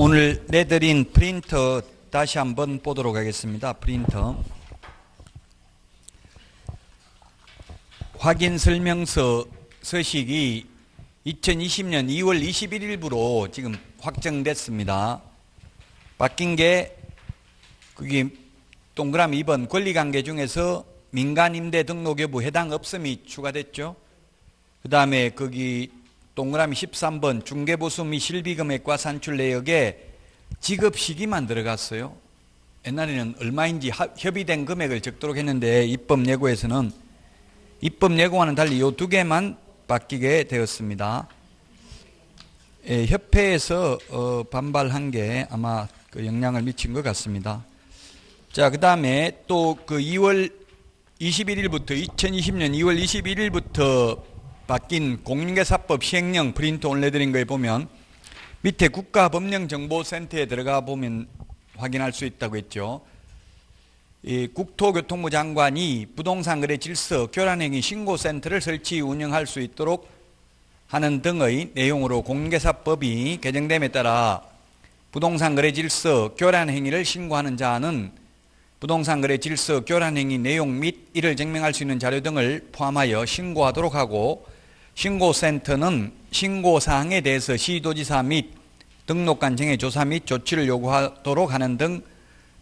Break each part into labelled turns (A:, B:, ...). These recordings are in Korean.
A: 오늘 내드린 프린터 다시 한번 보도록 하겠습니다. 프린터 확인 설명서 서식이 2020년 2월 21일부로 지금 확정됐습니다. 바뀐 게 거기 동그라미 2번 권리관계 중에서 민간임대 등록 여부 해당 없음이 추가됐죠. 그 다음에 거기 동그라미 13번 중개보수 및 실비금액과 산출 내역에 지급 시기만 들어갔어요. 옛날에는 얼마인지 협의된 금액을 적도록 했는데 입법 예고에서는 입법 예고와는 달리 이 두 개만 바뀌게 되었습니다. 협회에서 반발한 게 아마 그 영향을 미친 것 같습니다. 자, 그 다음에 또 그 2월 21일부터 2020년 2월 21일부터 바뀐 공인중개사법 시행령 프린트 올려드린 거에 보면 밑에 국가법령정보센터에 들어가 보면 확인할 수 있다고 했죠. 이 국토교통부 장관이 부동산 거래 질서 교란행위 신고센터를 설치 운영할 수 있도록 하는 등의 내용으로 공인중개사법이 개정됨에 따라 부동산 거래 질서 교란행위를 신고하는 자는 부동산 거래 질서 교란행위 내용 및 이를 증명할 수 있는 자료 등을 포함하여 신고하도록 하고, 신고센터는 신고사항에 대해서 시도지사 및 등록관 정의 조사 및 조치를 요구하도록 하는 등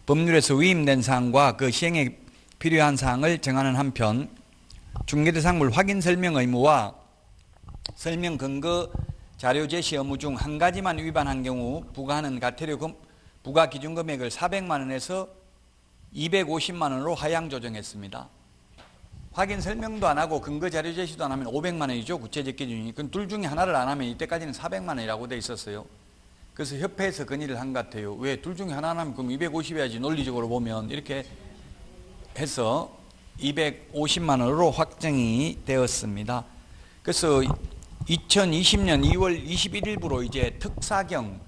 A: 법률에서 위임된 사항과 그 시행에 필요한 사항을 정하는 한편, 중개대상물 확인 설명 의무와 설명 근거 자료 제시 의무 중 한 가지만 위반한 경우 부과하는 과태료 부과 기준 금액을 400만 원에서 250만 원으로 하향 조정했습니다. 확인 설명도 안 하고 근거 자료 제시도 안 하면 500만 원이죠. 구체적 기준이. 그럼 둘 중에 하나를 안 하면 이때까지는 400만 원이라고 돼 있었어요. 그래서 협회에서 건의를 한 것 같아요. 왜 둘 중에 하나 안 하면 그럼 250 해야지, 논리적으로 보면. 이렇게 해서 250만 원으로 확정이 되었습니다. 그래서 2020년 2월 21일부로 이제 특사경,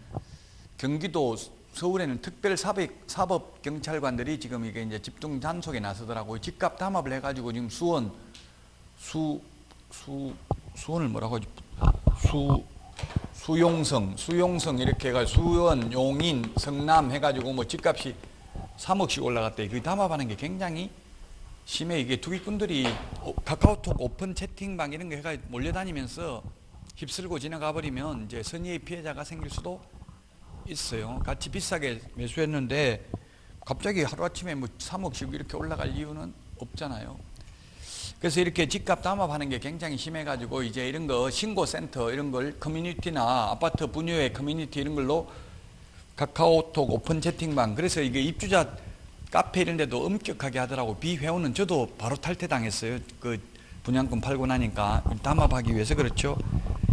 A: 경기도 서울에는 특별사법경찰관들이 지금 이게 이제 집중 단속에 나서더라고요. 집값 담합을 해가지고 지금 수원을 뭐라고 하지? 수용성 이렇게 해가지고 수원, 용인, 성남 해가지고 뭐 집값이 3억씩 올라갔대. 그 담합하는 게 굉장히 심해. 이게 투기꾼들이 카카오톡 오픈 채팅방 이런 거 해가지고 몰려다니면서 휩쓸고 지나가 버리면 이제 선의의 피해자가 생길 수도 있어요. 같이 비싸게 매수했는데 갑자기 하루아침에 뭐 3억씩 이렇게 올라갈 이유는 없잖아요. 그래서 이렇게 집값 담합하는 게 굉장히 심해가지고 이제 이런 거 신고센터 이런 걸 커뮤니티나 아파트 분유의 커뮤니티 이런 걸로 카카오톡 오픈 채팅방, 그래서 이게 입주자 카페 이런 데도 엄격하게 하더라고. 비회원은 저도 바로 탈퇴당했어요. 그 분양권 팔고 나니까. 담합하기 위해서. 그렇죠.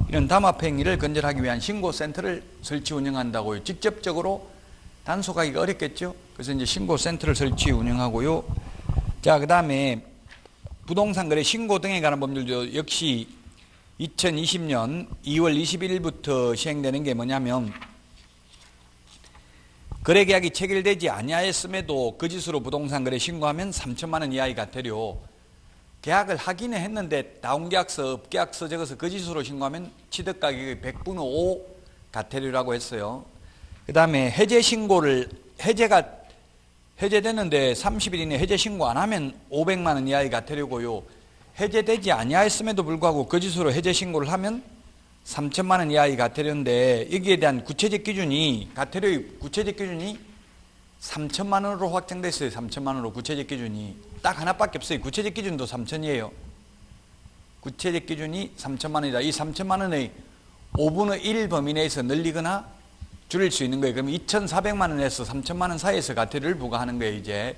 A: 이런 담합 행위를 근절하기 위한 신고센터를 설치 운영한다고요. 직접적으로 단속하기가 어렵겠죠. 그래서 이제 신고센터를 설치 운영하고요. 자, 그 다음에 부동산 거래 신고 등에 관한 법률도 역시 2020년 2월 21일부터 시행되는 게 뭐냐면, 거래계약이 체결되지 아니하였음에도 거짓으로 부동산 거래 신고하면 3천만 원 이하의 과태료, 계약을 하기는 했는데 다운계약서, 업계약서 적어서 거짓으로 신고하면 취득가격의 100분의 5 과태료라고 했어요. 그 다음에 해제 신고를, 해제됐는데 30일 이내 해제 신고 안 하면 500만 원 이하의 과태료고요. 해제되지 아니하였음에도 불구하고 거짓으로 해제 신고를 하면 3천만 원 이하의 과태료인데, 여기에 대한 구체적 기준이, 과태료의 구체적 기준이 3천만 원으로 확정됐어요. 3천만 원으로 구체적 기준이 딱 하나밖에 없어요. 구체적 기준도 3천이에요. 구체적 기준이 3천만 원이다. 이 3천만 원의 5분의 1 범위 내에서 늘리거나 줄일 수 있는 거예요. 그럼 2,400만 원에서 3천만 원 사이에서 과태료를 부과하는 거예요. 이제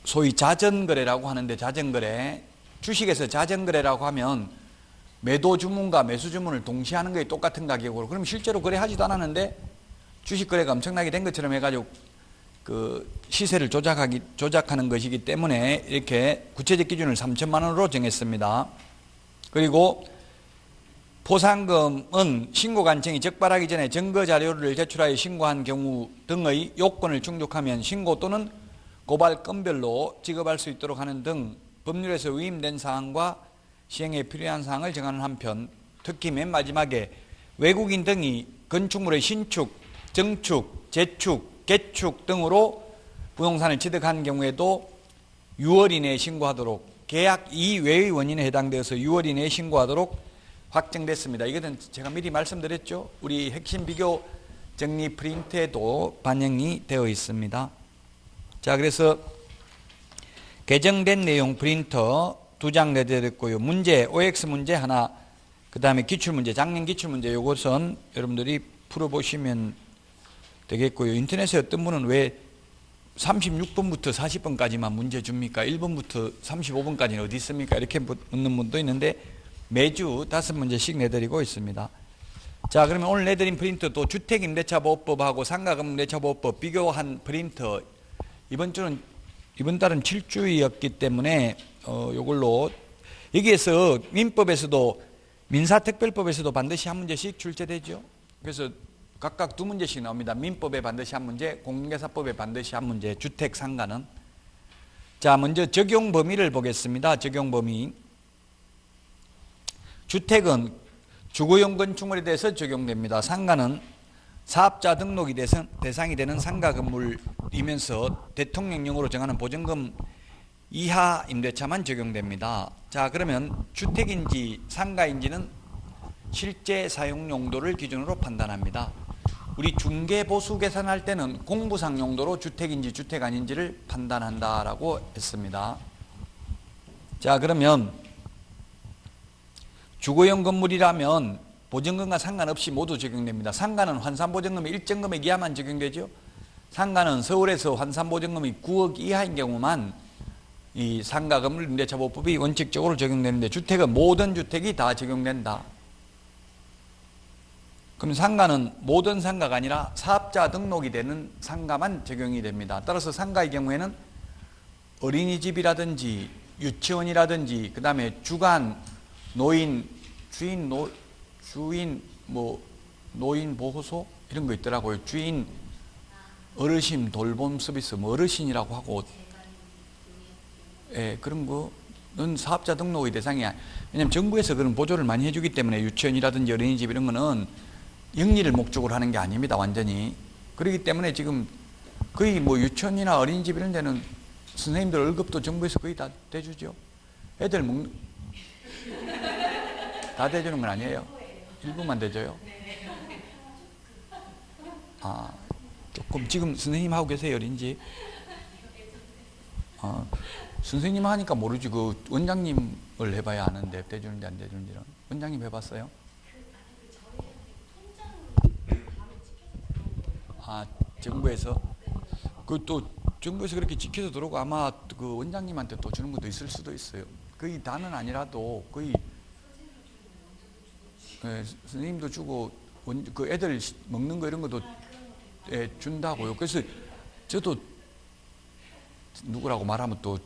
A: 소위 자전거래라고 하는데, 자전거래, 주식에서 자전거래라고 하면 매도 주문과 매수 주문을 동시에 하는 거에 똑같은 가격으로, 그럼 실제로 거래하지도 않았는데 주식 거래가 엄청나게 된 것처럼 해가지고 그 시세를 조작하는 것이기 때문에 이렇게 구체적 기준을 3천만 원으로 정했습니다. 그리고 포상금은 신고 간청이 적발하기 전에 증거 자료를 제출하여 신고한 경우 등의 요건을 충족하면 신고 또는 고발 건별로 지급할 수 있도록 하는 등 법률에서 위임된 사항과 시행에 필요한 사항을 정하는 한편, 특히 맨 마지막에 외국인 등이 건축물의 신축, 증축, 재축, 개축 등으로 부동산을 취득한 경우에도 6월 이내에 신고하도록, 계약 이외의 원인에 해당되어서 6월 이내에 신고하도록 확정됐습니다. 이것은 제가 미리 말씀드렸죠. 우리 핵심 비교 정리 프린트에도 반영이 되어 있습니다. 자, 그래서 개정된 내용 프린터 2장 내드렸고요. 문제, OX 문제 하나, 그 다음에 기출문제, 작년 기출문제, 이것은 여러분들이 풀어보시면 되겠고요. 인터넷에 어떤 분은 왜 36번부터 40번까지만 문제 줍니까? 1번부터 35번까지는 어디 있습니까? 이렇게 묻는 분도 있는데 매주 5문제씩 내드리고 있습니다. 자, 그러면 오늘 내드린 프린터 또 주택임대차보호법하고 상가임대차보호법 비교한 프린터, 이번 달은 7주였기 때문에 요걸로 여기에서 민법에서도 민사특별법에서도 반드시 한 문제씩 출제되죠. 그래서 각각 2문제씩 나옵니다. 민법에 반드시 한 문제, 공인중개사법에 반드시 한 문제, 주택 상가는. 자, 먼저 적용 범위를 보겠습니다. 적용 범위. 주택은 주거용 건축물에 대해서 적용됩니다. 상가는 사업자 등록이 대상이 되는 상가 건물이면서 대통령령으로 정하는 보증금 이하 임대차만 적용됩니다. 자, 그러면 주택인지 상가인지는 실제 사용 용도를 기준으로 판단합니다. 우리 중개보수 계산할 때는 공부상 용도로 주택인지 주택 아닌지를 판단한다라고 했습니다. 자, 그러면 주거용 건물이라면 보증금과 상관없이 모두 적용됩니다. 상가는 환산보증금이 일정 금액 이하만 적용되죠. 상가는 서울에서 환산보증금이 9억 이하인 경우만 이 상가건물 임대차보호법이 원칙적으로 적용되는데, 주택은 모든 주택이 다 적용된다. 그럼 상가는 모든 상가가 아니라 사업자 등록이 되는 상가만 적용이 됩니다. 따라서 상가의 경우에는 어린이집이라든지 유치원이라든지, 그 다음에 주간 노인 노인 보호소 이런 거 있더라고요. 주인 어르신 돌봄 서비스, 어르신이라고 하고, 예, 그런 거는 사업자 등록의 대상이야. 왜냐하면 정부에서 그런 보조를 많이 해주기 때문에 유치원이라든지 어린이집 이런 거는 영리를 목적으로 하는 게 아닙니다. 완전히. 그렇기 때문에 지금 거의 유치원이나 어린이집 이런 데는 선생님들 월급도 정부에서 거의 다 대주죠. 애들 다 대주는 건 아니에요. 일부만 대줘요. 아, 조금 지금 선생님 하고 계세요, 어린이집? 선생님 하니까 모르지. 그 원장님을 해봐야 아는데 대주는지 안 대주는지는. 원장님 해봤어요? 아, 정부에서? 또 정부에서 그렇게 지켜서 들어오고 아마 그 원장님한테 또 주는 것도 있을 수도 있어요. 거의 다는 아니라도 거의, 예, 선생님도 주고 그 애들 먹는 거 이런 것도, 예, 준다고요. 그래서 저도 누구라고 말하면 또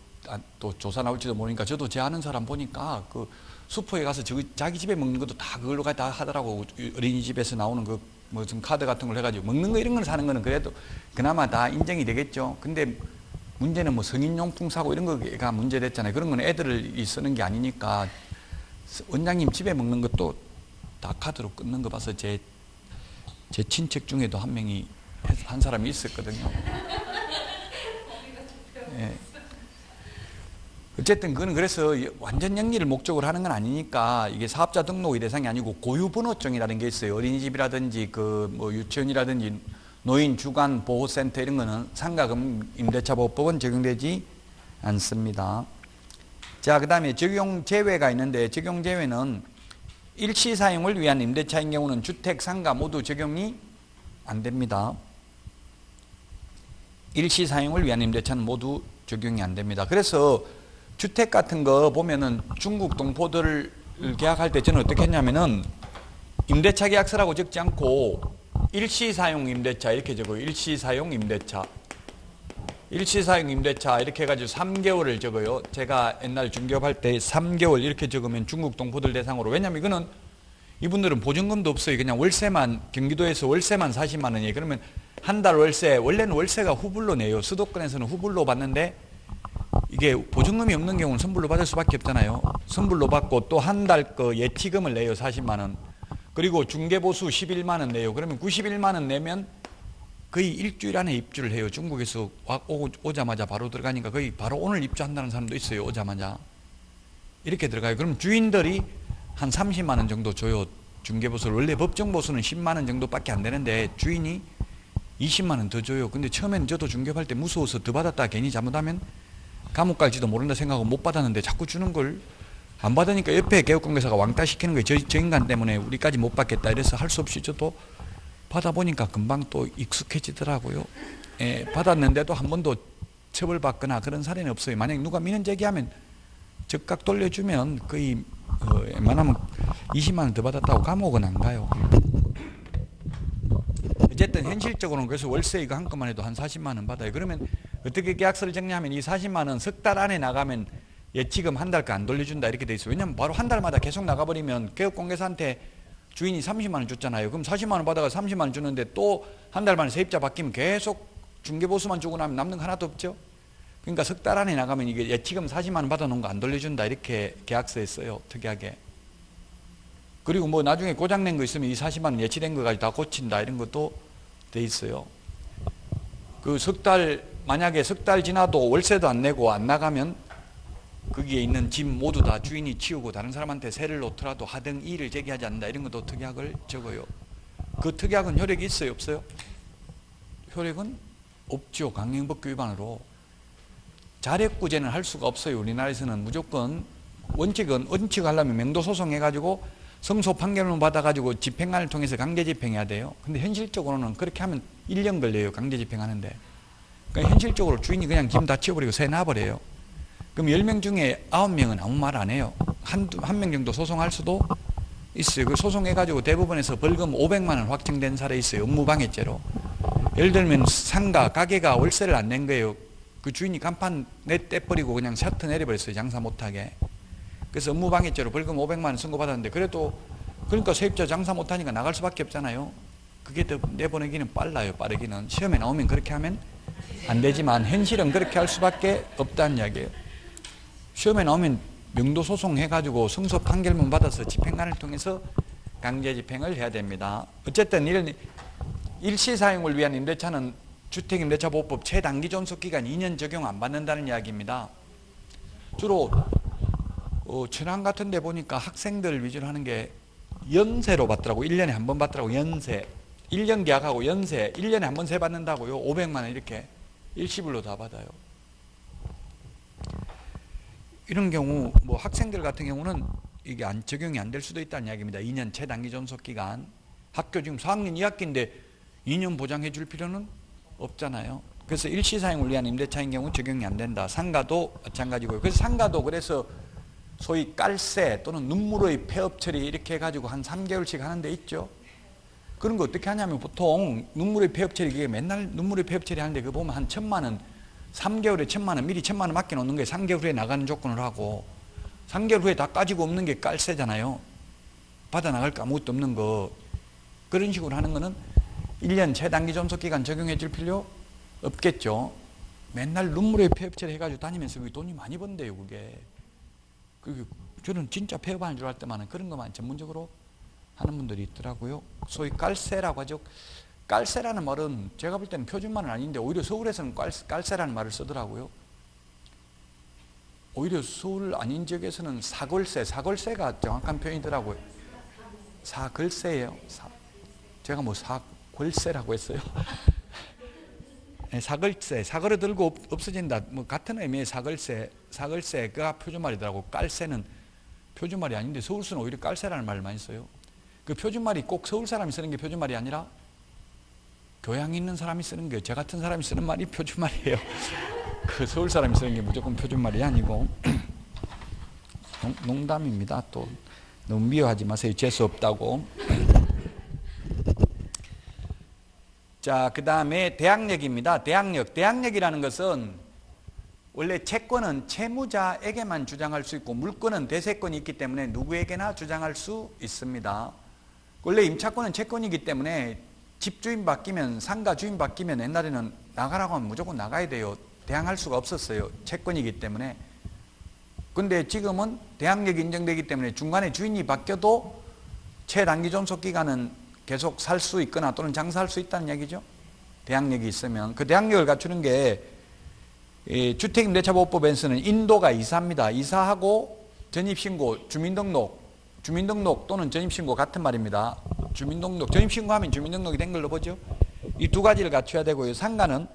A: 조사 나올지도 모르니까 저도 제 아는 사람 보니까 그 슈퍼에 가서 자기 집에 먹는 것도 다 그걸로 다 하더라고. 어린이집에서 나오는 그 무슨 카드 같은 걸 해가지고 먹는 거 이런 걸 사는 거는 그래도 그나마 다 인정이 되겠죠. 근데 문제는 성인용품 사고 이런 거가 문제됐잖아요. 그런 건 애들이 쓰는 게 아니니까. 원장님 집에 먹는 것도 다 카드로 끊는 거 봐서 제 친척 중에도 한 사람이 있었거든요. 예. 어쨌든 그건 그래서 완전 영리를 목적으로 하는 건 아니니까 이게 사업자 등록의 대상이 아니고 고유번호증이라는 게 있어요. 어린이집이라든지 유치원이라든지 노인 주간 보호센터 이런 거는 상가금 임대차보호법은 적용되지 않습니다. 자, 그 다음에 적용 제외가 있는데, 적용 제외는 일시 사용을 위한 임대차인 경우는 주택, 상가 모두 적용이 안 됩니다. 일시 사용을 위한 임대차는 모두 적용이 안 됩니다. 그래서 주택 같은 거 보면은 중국 동포들을 계약할 때 저는 어떻게 했냐면은 임대차 계약서라고 적지 않고 일시 사용 임대차 이렇게 적어요. 일시 사용 임대차. 일시 사용 임대차 이렇게 해가지고 3개월을 적어요. 제가 옛날 중개업할 때 3개월 이렇게 적으면 중국 동포들 대상으로. 왜냐면 이거는 이분들은 보증금도 없어요. 그냥 월세만, 경기도에서 월세만 40만 원이에요. 그러면 한 달 월세, 원래는 월세가 후불로 내요. 수도권에서는 후불로 받는데 이게 보증금이 없는 경우는 선불로 받을 수밖에 없잖아요. 선불로 받고 또 한 달 거 예치금을 내요. 40만 원. 그리고 중개보수 11만 원 내요. 그러면 91만 원 내면 거의 일주일 안에 입주를 해요. 중국에서 오자마자 바로 들어가니까 거의 바로 오늘 입주한다는 사람도 있어요. 오자마자. 이렇게 들어가요. 그럼 주인들이 한 30만 원 정도 줘요. 중개보수를. 원래 법정보수는 10만 원 정도밖에 안 되는데 주인이 20만 원 더 줘요. 근데 처음에는 저도 중개할 때 무서워서 더 받았다 괜히 잘못하면 감옥 갈지도 모른다 생각하고 못 받았는데 자꾸 주는 걸 안 받으니까 옆에 개업공개사가 왕따 시키는 거예요. 저 인간 때문에 우리까지 못 받겠다 이래서 할 수 없이 저도 받아보니까 금방 또 익숙해지더라고요. 예, 받았는데도 한 번도 처벌받거나 그런 사례는 없어요. 만약 누가 민원 제기하면 즉각 돌려주면 거의 웬만하면 20만 원 더 받았다고 감옥은 안 가요. 어쨌든 현실적으로는 그래서 월세 이거 한 건만 해도 한 40만 원 받아요. 그러면 어떻게 계약서를 정리하면 이 40만 원 석 달 안에 나가면 예치금 한 달간 안 돌려준다 이렇게 돼 있어요. 왜냐면 바로 한 달마다 계속 나가버리면 개업공개사한테 주인이 30만 원 줬잖아요. 그럼 40만 원 받아가 30만 원 주는데 또 한 달 만에 세입자 바뀌면 계속 중개보수만 주고 나면 남는 거 하나도 없죠. 그러니까 석 달 안에 나가면 이게 예치금 40만 원 받아놓은 거 안 돌려준다 이렇게 계약서에 써요. 특이하게. 그리고 뭐 나중에 고장낸 거 있으면 이 40만 원 예치된 거 가지고 다 고친다 이런 것도 돼 있어요. 그 석 달 만약에 석 달 지나도 월세도 안 내고 안 나가면 거기에 있는 집 모두 다 주인이 치우고 다른 사람한테 세를 놓더라도 하등 이의를 제기하지 않는다 이런 것도 특약을 적어요. 그 특약은 효력이 있어요 없어요? 효력은 없죠. 강행법규 위반으로. 자력구제는 할 수가 없어요. 우리나라에서는 무조건 원칙은 하려면 명도소송 해가지고 성소 판결문 받아가지고 집행관을 통해서 강제 집행해야 돼요. 근데 현실적으로는 그렇게 하면 1년 걸려요. 강제 집행하는데. 그러니까 현실적으로 주인이 그냥 짐 다 치워버리고 새 놔버려요. 그럼 10명 중에 9명은 아무 말 안 해요. 한 명 정도 소송할 수도 있어요. 그 소송해가지고 대법원에서 벌금 500만 원 확정된 사례 있어요. 업무방해죄로. 예를 들면 상가, 가게가 월세를 안 낸 거예요. 그 주인이 간판 떼버리고 그냥 셔터 내려버렸어요. 장사 못하게. 그래서 업무방해죄로 벌금 500만 원 선고받았는데 그래도 그러니까 세입자 장사 못하니까 나갈 수밖에 없잖아요. 그게 더 내보내기는 빨라요. 빠르기는. 시험에 나오면 그렇게 하면 안 되지만 현실은 그렇게 할 수밖에 없다는 이야기예요. 시험에 나오면 명도소송 해가지고 승소 판결문 받아서 집행관을 통해서 강제 집행을 해야 됩니다. 어쨌든 이런 일시사용을 위한 임대차는 주택임대차보호법 최단기 존속기간 2년 적용 안 받는다는 이야기입니다. 주로 천안 같은 데 보니까 학생들 위주로 하는 게 연세로 받더라고. 1년에 한 번 받더라고. 연세. 1년 계약하고 연세. 1년에 한 번 세 받는다고요. 500만 원 이렇게 일시불로 다 받아요. 이런 경우 뭐 학생들 같은 경우는 이게 적용이 안 될 수도 있다는 이야기입니다. 2년 최단기 존속기간. 학교 지금 4학년 2학기인데 2년 보장해 줄 필요는 없잖아요. 그래서 일시사용을 위한 임대차인 경우 적용이 안 된다. 상가도 마찬가지고요. 그래서 상가도 그래서 소위 깔세 또는 눈물의 폐업 처리 이렇게 해가지고 한 3개월씩 하는 데 있죠. 그런 거 어떻게 하냐면 보통 눈물의 폐업 처리, 그게 맨날 눈물의 폐업 처리 하는데 그거 보면 한 1,000만 원, 3개월에 1,000만 원, 미리 1,000만 원 맡겨놓는 거예요. 3개월 후에 나가는 조건을 하고 3개월 후에 다 까지고 없는 게 깔세잖아요. 받아 나갈 거 아무것도 없는 거. 그런 식으로 하는 거는 1년 최단기 존속기간 적용해 줄 필요 없겠죠. 맨날 눈물의 폐업 처리 해가지고 다니면서 그게 돈이 많이 번대요. 그게. 저는 진짜 폐업하는 줄 알 때만은 그런 것만 전문적으로 하는 분들이 있더라고요. 소위 깔세라고 하죠. 깔세라는 말은 제가 볼 때는 표준말은 아닌데 오히려 서울에서는 깔세라는 말을 쓰더라고요. 오히려 서울 아닌 지역에서는 사걸세가 정확한 표현이더라고요. 사걸세예요. 제가 뭐 사걸세라고 했어요. 네, 사걸세, 사걸을 들고 없어진다. 뭐 같은 의미의 사걸세가 표준말이더라고. 깔세는 표준말이 아닌데 서울서는 오히려 깔세라는 말을 많이 써요. 그 표준말이 꼭 서울 사람이 쓰는 게 표준말이 아니라 교양 있는 사람이 쓰는 게, 저 같은 사람이 쓰는 말이 표준말이에요. 그 서울 사람이 쓰는 게 무조건 표준말이 아니고. 농담입니다. 또 너무 미워하지 마세요. 재수 없다고. 자, 그 다음에 대항력입니다. 대항력이라는 것은 원래 채권은 채무자에게만 주장할 수 있고 물권은 대세권이 있기 때문에 누구에게나 주장할 수 있습니다. 원래 임차권은 채권이기 때문에 집주인 바뀌면, 상가 주인 바뀌면 옛날에는 나가라고 하면 무조건 나가야 돼요. 대항할 수가 없었어요. 채권이기 때문에. 근데 지금은 대항력이 인정되기 때문에 중간에 주인이 바뀌어도 최단기 존속 기간은 계속 살 수 있거나 또는 장사할 수 있다는 얘기죠. 대항력이 있으면. 그 대항력을 갖추는 게 주택임대차보호법에서는 인도가 이사입니다. 이사하고 전입신고, 주민등록 또는 전입신고 같은 말입니다. 주민등록, 전입신고하면 주민등록이 된 걸로 보죠. 이 두 가지를 갖춰야 되고요. 상가는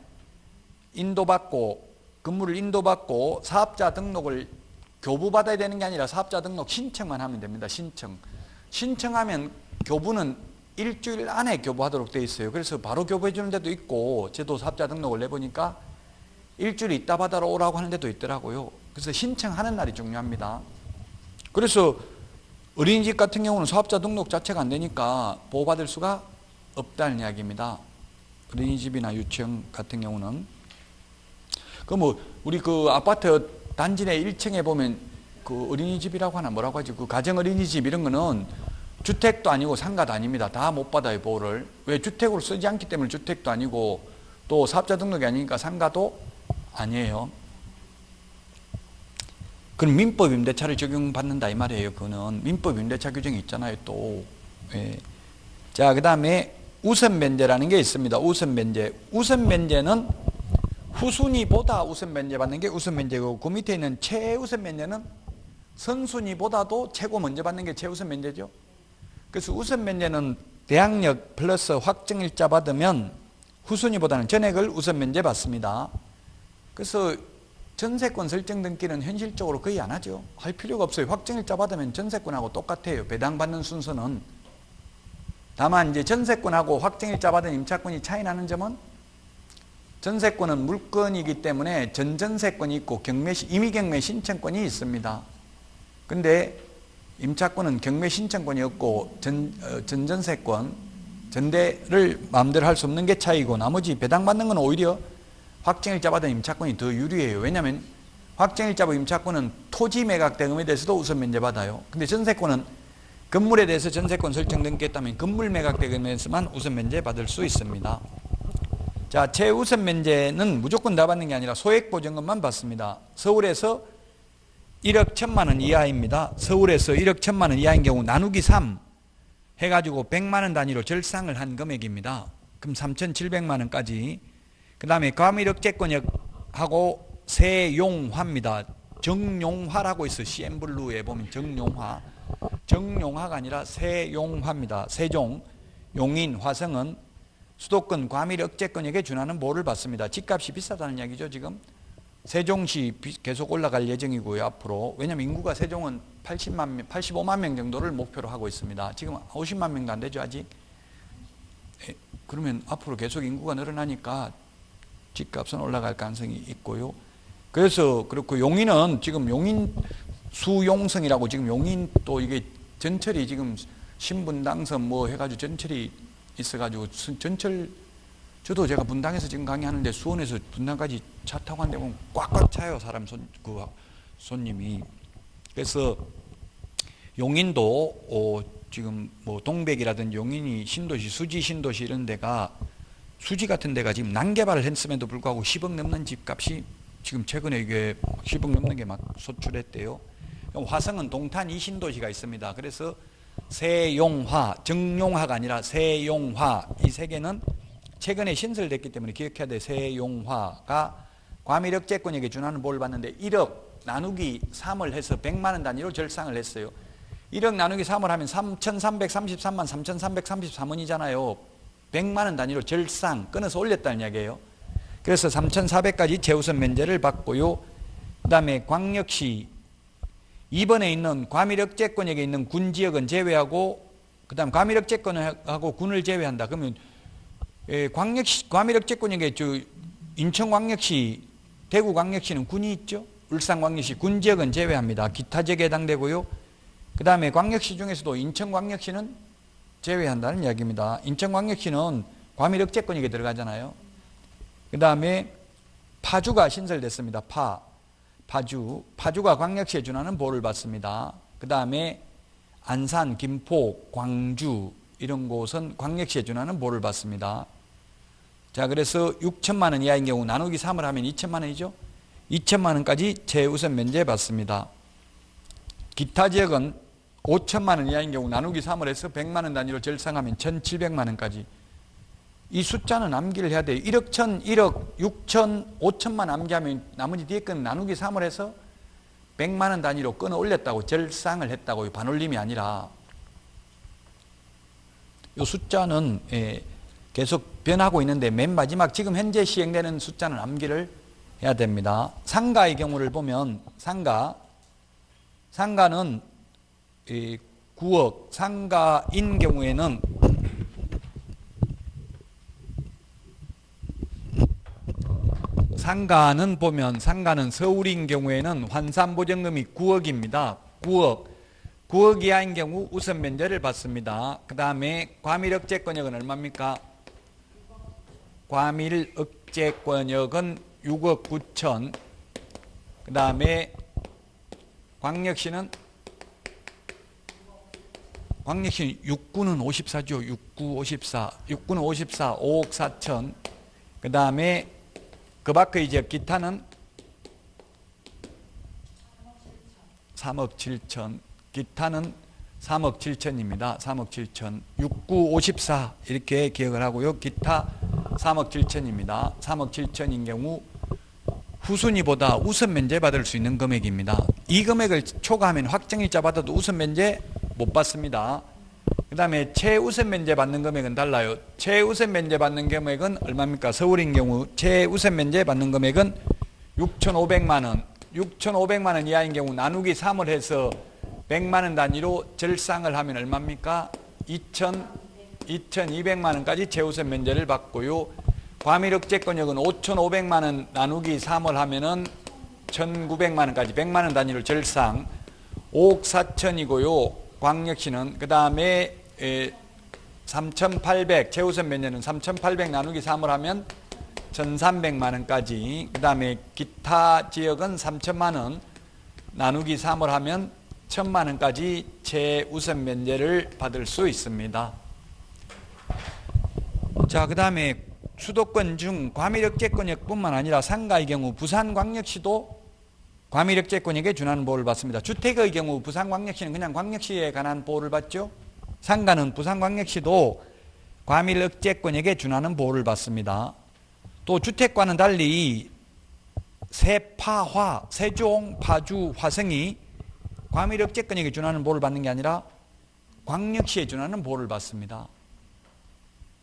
A: 인도받고, 건물을 인도받고 사업자 등록을 교부받아야 되는 게 아니라 사업자 등록 신청만 하면 됩니다. 신청하면 교부는 일주일 안에 교부하도록 되어 있어요. 그래서 바로 교부해 주는 데도 있고, 저도 사업자 등록을 내보니까 일주일 있다 받아러 오라고 하는 데도 있더라고요. 그래서 신청하는 날이 중요합니다. 그래서 어린이집 같은 경우는 사업자 등록 자체가 안 되니까 보호받을 수가 없다는 이야기입니다. 어린이집이나 유치원 같은 경우는. 우리 아파트 단지 내 1층에 보면 어린이집이라고 하나 뭐라고 하지? 가정 어린이집 이런 거는 주택도 아니고 상가도 아닙니다. 다 못 받아요, 보호를. 왜? 주택으로 쓰지 않기 때문에 주택도 아니고 또 사업자 등록이 아니니까 상가도 아니에요. 그럼 민법 임대차를 적용받는다 이 말이에요. 그거는 민법 임대차 규정이 있잖아요, 또. 예. 자, 그 다음에 우선 면제라는 게 있습니다. 우선 면제. 우선 면제는 후순위보다 우선 면제 받는 게 우선 면제고, 그 밑에 있는 최우선 면제는 선순위보다도 최고 먼저 받는 게 최우선 면제죠. 그래서 우선 면제는 대항력 플러스 확정일자 받으면 후순위보다는 전액을 우선 면제 받습니다. 그래서 전세권 설정 등기는 현실적으로 거의 안 하죠. 할 필요가 없어요. 확정일자 받으면 전세권하고 똑같아요. 배당받는 순서는. 다만 이제 전세권하고 확정일자 받은 임차권이 차이 나는 점은, 전세권은 물건이기 때문에 전전세권이 있고 임의경매 신청권이 있습니다. 근데 임차권은 경매 신청권이 없고 전전세권, 전대를 마음대로 할 수 없는 게 차이고, 나머지 배당받는 건 오히려 확정일자 받은 임차권이 더 유리해요. 왜냐하면 확정일자 받은 임차권은 토지 매각 대금에 대해서도 우선 면제받아요. 근데 전세권은 건물에 대해서 전세권 설정 등기했다면 건물 매각 대금에서만 우선 면제받을 수 있습니다. 자, 최우선 면제는 무조건 다 받는 게 아니라 소액보증금만 받습니다. 서울에서 1억 1천만 원 이하입니다. 서울에서 1억 1천만 원 이하인 경우 나누기 3 해가지고 100만 원 단위로 절상을 한 금액입니다. 그럼 3,700만 원까지. 그 다음에 과밀억제권역하고 세용화입니다. 정용화라고 있어요. CN블루에 보면 정용화. 정용화가 아니라 세용화입니다. 세종, 용인, 화성은 수도권 과밀억제권역에 준하는 보호를 받습니다. 집값이 비싸다는 이야기죠, 지금. 세종시 계속 올라갈 예정이고요, 앞으로. 왜냐하면 인구가 세종은 85만 명 정도를 목표로 하고 있습니다. 지금 50만 명도 안 되죠, 아직. 그러면 앞으로 계속 인구가 늘어나니까 집값은 올라갈 가능성이 있고요. 그래서 그렇고, 용인은 지금 용인 수용성이라고, 지금 용인 또 이게 전철이 지금 신분당선 뭐 해가지고 전철이 있어가지고 전철, 저도 제가 분당에서 지금 강의하는데 수원에서 분당까지 차 타고 가는데 보면 꽉꽉 차요, 사람 손님이. 그래서 용인도 지금 뭐 동백이라든지 용인이 신도시, 수지 신도시 이런 데가, 수지 같은 데가 지금 난개발을 했음에도 불구하고 10억 넘는 집값이 지금 최근에 이게 10억 넘는 게 막 소출했대요. 화성은 동탄 이신도시가 있습니다. 그래서 세용화, 정용화가 아니라 세용화, 이 세 개는 최근에 신설됐기 때문에 기억해야 돼. 세용화가 과밀억제권역에 준하는 보호를 받는데 1억 나누기 3을 해서 100만 원 단위로 절상을 했어요. 1억 나누기 3을 하면 3,333만 3,333원이잖아요. 100만 원 단위로 절상, 끊어서 올렸다는 이야기예요. 그래서 3,400까지 최우선 면제를 받고요. 그 다음에 광역시 2번에 있는 과밀억제권역에 있는 군지역은 제외하고, 그 다음 과밀억제권하고 군을 제외한다. 그러면 광역시, 과밀억제권역에 인천광역시, 대구광역시는 군이 있죠. 울산광역시 군지역은 제외합니다. 기타 지역에 해당되고요. 그 다음에 광역시 중에서도 인천광역시는 제외한다는 이야기입니다. 인천광역시는 과밀억제권역에 들어가잖아요. 그 다음에 파주가 신설됐습니다. 파주가 광역시에 준하는 보호를 받습니다. 그 다음에 안산, 김포, 광주 이런 곳은 광역시에 준하는 보호를 받습니다. 자, 그래서 6천만 원 이하인 경우 나누기 3을 하면 2천만 원이죠. 2천만 원까지 최우선 면제 받습니다. 기타 지역은 5천만 원 이하인 경우 나누기 3을 해서 100만 원 단위로 절상하면 1,700만 원까지. 이 숫자는 암기를 해야 돼요. 1억 1천, 1억 6천, 5천만 암기하면 나머지 뒤에 건 나누기 3을 해서 100만 원 단위로 끊어 올렸다고, 절상을 했다고, 반올림이 아니라. 이 숫자는 계속 변하고 있는데 맨 마지막 지금 현재 시행되는 숫자는 암기를 해야 됩니다. 상가의 경우를 보면 상가는 9억, 상가인 경우에는 상가는 서울인 경우에는 환산보증금이 9억입니다. 9억 이하인 경우 우선 면제를 받습니다. 그 다음에 과밀억제권역은 얼마입니까? 과밀억제권역은 6억 9천. 그 다음에 광역시는 6구는 54죠. 6구 54. 6구는 54, 5억 4천. 그 다음에 그 밖의 지역 기타는 3억 7천. 기타는 3억 7천입니다. 3억 7천. 6구 54 이렇게 기억을 하고요. 기타 3억 7천입니다. 3억 7천인 경우 후순위보다 우선 면제 받을 수 있는 금액입니다. 이 금액을 초과하면 확정일자 받아도 우선 면제 못 받습니다. 그 다음에 최우선 면제 받는 금액은 달라요. 최우선 면제 받는 금액은 얼마입니까? 서울인 경우 최우선 면제 받는 금액은 6,500만 원. 6,500만 원 이하인 경우 나누기 3을 해서 100만 원 단위로 절상을 하면 얼마입니까? 2,200만 원까지 최우선 면제를 받고요. 과밀억제권역은 5,500만 원 나누기 3을 하면은 1,900만 원까지 100만 원 단위로 절상. 5억 4천이고요. 광역시는 그 다음에 3,800 최우선 면제는 3,800 나누기 3을 하면 1,300만 원까지. 그 다음에 기타 지역은 3천만 원 나누기 3을 하면 1,000만 원까지 최우선 면제를 받을 수 있습니다. 자, 그 다음에 수도권 중 과밀억제권역뿐만 아니라 상가의 경우 부산광역시도 과밀억제권역에 준하는 보호를 받습니다. 주택의 경우 부산광역시는 그냥 광역시에 관한 보호를 받죠. 상가는 부산광역시도 과밀억제권역에 준하는 보호를 받습니다. 또 주택과는 달리 세파, 세종, 파주, 화성이 과밀억제권역에 준하는 보호를 받는 게 아니라 광역시에 준하는 보호를 받습니다.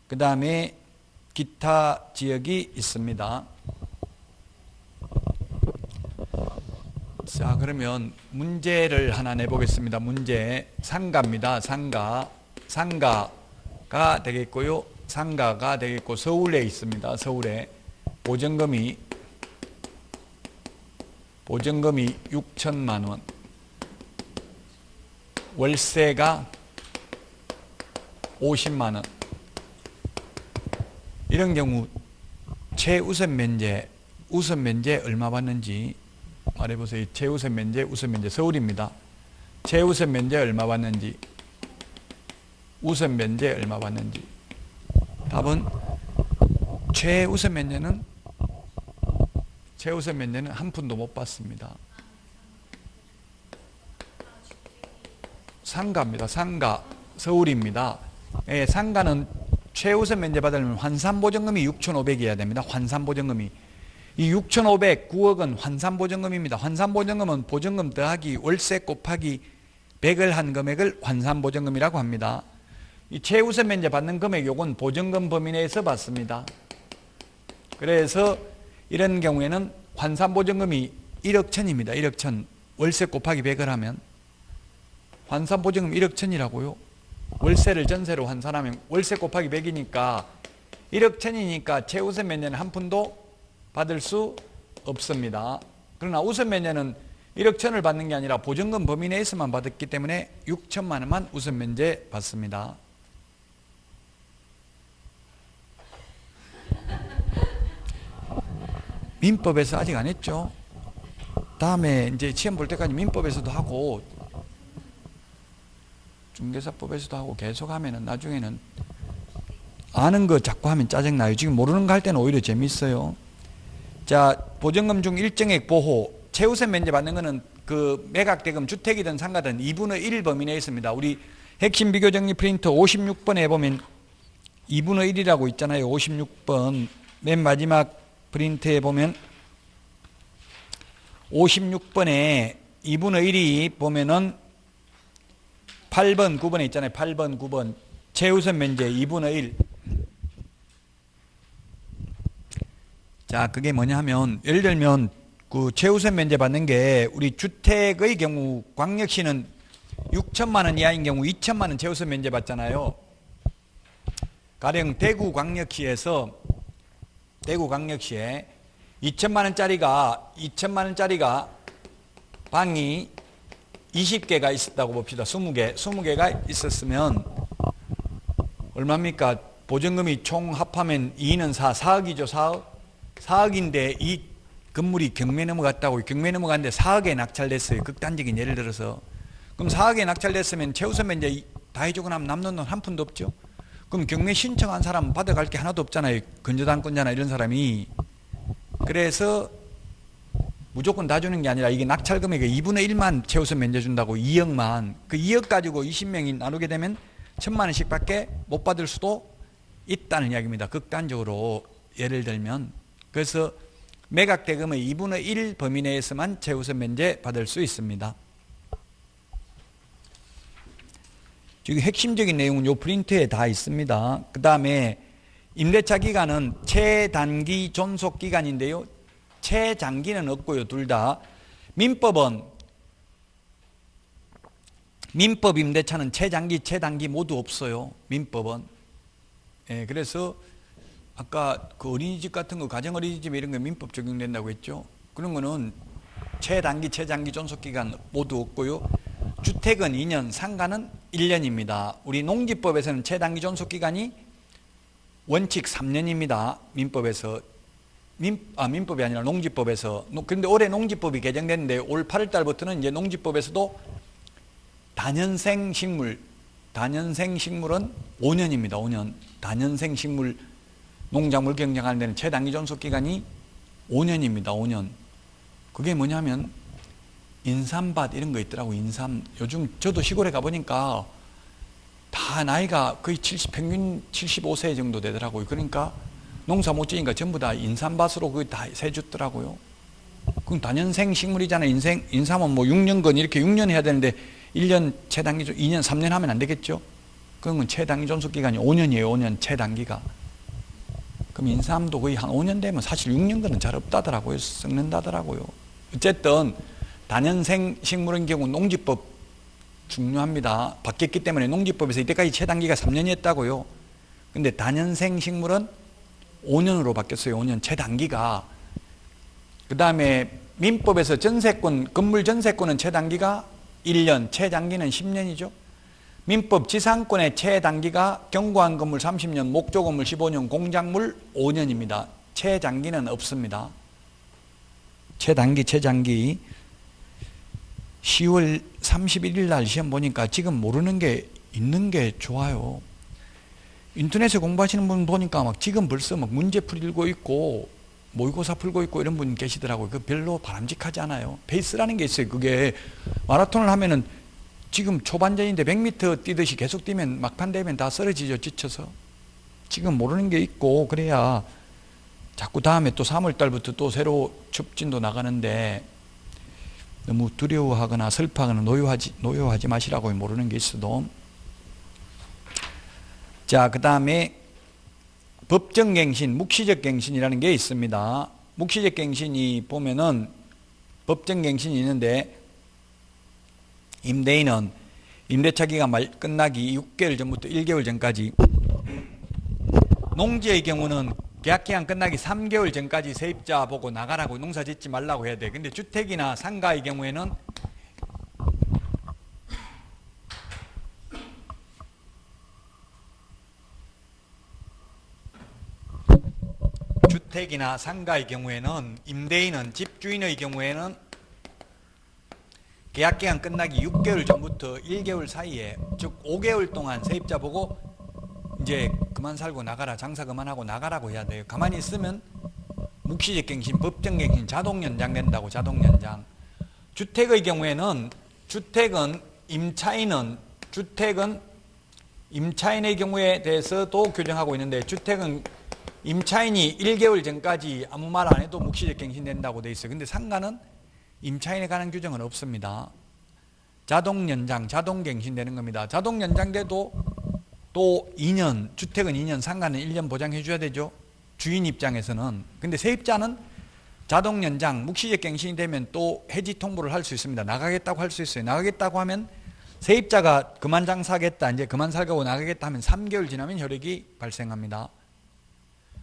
A: 그 다음에 기타 지역이 있습니다. 자, 그러면 문제를 하나 내보겠습니다. 문제 상가입니다. 상가가 되겠고요. 상가가 되겠고 서울에 있습니다. 서울에 보증금이 6천만 원, 월세가 50만 원. 이런 경우 최우선 면제, 우선 면제 얼마 받는지 말해보세요. 최우선 면제, 우선 면제 서울입니다. 최우선 면제 얼마 받는지, 우선 면제 얼마 받는지. 답은 최우선 면제는 한 푼도 못 받습니다. 상가입니다. 상가 서울입니다. 예, 상가는 최우선 면제 받으려면 환산보증금이 6,500이어야 됩니다. 환산보증금이. 이 6,500, 9억은 환산보증금입니다. 환산보증금은 보증금 더하기 월세 곱하기 100을 한 금액을 환산보증금이라고 합니다. 이 최우선 면제 받는 금액, 요건 보증금 범위 내에서 받습니다. 그래서 이런 경우에는 환산보증금이 1억 천입니다. 1억 천. 월세 곱하기 100을 하면 환산보증금 1억 천이라고요. 월세를 전세로 환산하면 월세 곱하기 100이니까 1억 천이니까 최우선 면제는 한 푼도 받을 수 없습니다. 그러나 우선 면제는 1억 천을 받는 게 아니라 보증금 범위 내에서만 받았기 때문에 6천만 원만 우선 면제 받습니다. 민법에서 아직 안 했죠. 다음에 이제 시험 볼 때까지 민법에서도 하고 중개사법에서도 하고 계속 하면은 나중에는 아는 거 자꾸 하면 짜증나요. 지금 모르는 거 할 때는 오히려 재밌어요. 자, 보증금 중 일정액 보호, 최우선 면제 받는 거는 그 매각대금 주택이든 상가든 2분의 1 범위 내에 있습니다. 우리 핵심 비교정리 프린터 56번에 보면 2분의 1이라고 있잖아요. 56번 맨 마지막 프린트에 보면 56번에 2분의 1이 보면은 8번, 9번에 있잖아요. 8번, 9번 최우선 면제 2분의 1. 자, 그게 뭐냐 하면 예를 들면 그 최우선 면제 받는 게 우리 주택의 경우 광역시는 6천만 원 이하인 경우 2천만 원 최우선 면제 받잖아요. 가령 대구광역시에 2천만 원짜리가 방이 20개가 있었다고 봅시다. 20개가 있었으면 얼마입니까? 보증금이 총 합하면 2는 4억이죠. 4억인데 이 건물이 경매 넘어갔다고. 경매 넘어갔는데 4억에 낙찰됐어요. 극단적인 예를 들어서. 그럼 4억에 낙찰됐으면 최우선 면제 다 해주고 나면 남는 돈 한 푼도 없죠. 그럼 경매 신청한 사람 받아갈 게 하나도 없잖아요. 건조당권자나 이런 사람이. 그래서 무조건 다 주는 게 아니라 이게 낙찰 금액의 2분의 1만 최우선 면제 준다고. 2억만. 그 2억 가지고 20명이 나누게 되면 1,000만 원씩 밖에 못 받을 수도 있다는 이야기입니다. 극단적으로 예를 들면. 그래서 매각대금의 2분의 1 범위 내에서만 최우선 면제 받을 수 있습니다. 지금 핵심적인 내용은 요 프린트에 다 있습니다. 그 다음에 임대차 기간은 최단기 존속 기간인데요. 최장기는 없고요. 둘 다. 민법 임대차는 최장기, 최단기 모두 없어요. 민법은. 예, 그래서 아까 그 어린이집 같은 거, 가정어린이집 이런 거 민법 적용된다고 했죠. 그런 거는 최단기, 최장기 존속 기간 모두 없고요. 주택은 2년, 상가는 1년입니다. 우리 농지법에서는 최단기 존속 기간이 원칙 3년입니다. 민법에서. 민법이 아니라 농지법에서. 그런데 올해 농지법이 개정됐는데 올 8월 달부터는 이제 농지법에서도 다년생 식물은 5년입니다. 5년. 다년생 식물 농작물 경영하는 데는 최단기 존속 기간이 5년입니다. 5년. 그게 뭐냐면 인삼밭 이런 거 있더라고. 인삼. 요즘 저도 시골에 가보니까 다 나이가 거의 평균 75세 정도 되더라고요. 그러니까 농사 못 지니까 전부 다 인삼밭으로 그거 다 세줬더라고요. 그럼 다년생 식물이잖아요. 인삼은 뭐 6년근 이렇게 6년 해야 되는데 1년 최단기, 2년, 3년 하면 안 되겠죠? 그러면 최단기 존속 기간이 5년이에요. 5년 최단기가. 그럼 인삼도 거의 한 5년 되면 사실 6년근은 잘 없다더라고요. 썩는다더라고요. 어쨌든 다년생 식물의 경우 농지법 중요합니다. 바뀌었기 때문에 농지법에서 이때까지 최단기가 3년이었다고요. 근데 다년생 식물은 5년으로 바뀌었어요. 5년 최단기가. 그 다음에 민법에서 건물 전세권은 최단기가 1년, 최장기는 10년이죠. 민법 지상권의 최단기가 경과한 건물 30년, 목조 건물 15년, 공작물 5년입니다. 최장기는 없습니다. 최단기, 최장기. 10월 31일 날 시험 보니까 지금 모르는 게 있는 게 좋아요. 인터넷에 공부하시는 분 보니까 막 지금 벌써 막 문제 풀고 있고 모의고사 풀고 있고 이런 분 계시더라고요. 그 별로 바람직하지 않아요. 페이스라는 게 있어요. 그게 마라톤을 하면은 지금 초반전인데 100m 뛰듯이 계속 뛰면 막판 되면 다 쓰러지죠. 지쳐서. 지금 모르는 게 있고 그래야 자꾸 다음에 또 3월 달부터 또 새로 첩진도 나가는데 너무 두려워하거나 슬퍼하거나 노여하지 마시라고. 모르는 게 있어도. 자, 그 다음에 법정갱신, 묵시적 갱신이라는 게 있습니다. 묵시적 갱신이 보면은 법정갱신이 있는데 임대인은 임대차 기간 끝나기 6개월 전부터 1개월 전까지, 농지의 경우는 계약기간 끝나기 3개월 전까지 세입자 보고 나가라고, 농사 짓지 말라고 해야 돼. 근데 주택이나 상가의 경우에는 임대인은, 집주인의 경우에는 계약기간 끝나기 6개월 전부터 1개월 사이에, 즉 5개월 동안 세입자 보고 이제 그만 살고 나가라, 장사 그만하고 나가라고 해야 돼요. 가만히 있으면 묵시적 갱신, 법정 갱신 자동 연장된다고. 자동 연장. 주택의 경우에는 주택은 임차인의 경우에 대해서도 규정하고 있는데, 주택은 임차인이 1개월 전까지 아무 말 안 해도 묵시적 갱신된다고 돼 있어요. 근데 상가는 임차인에 관한 규정은 없습니다. 자동 연장, 자동 갱신되는 겁니다. 자동 연장돼도 또 2년, 주택은 2년, 상가는 1년 보장해 줘야 되죠. 주인 입장에서는. 근데 세입자는 자동 연장, 묵시적 갱신이 되면 또 해지 통보를 할 수 있습니다. 나가겠다고 할 수 있어요. 나가겠다고 하면 세입자가 그만 장사하겠다, 이제 그만 살고 나가겠다 하면 3개월 지나면 효력이 발생합니다.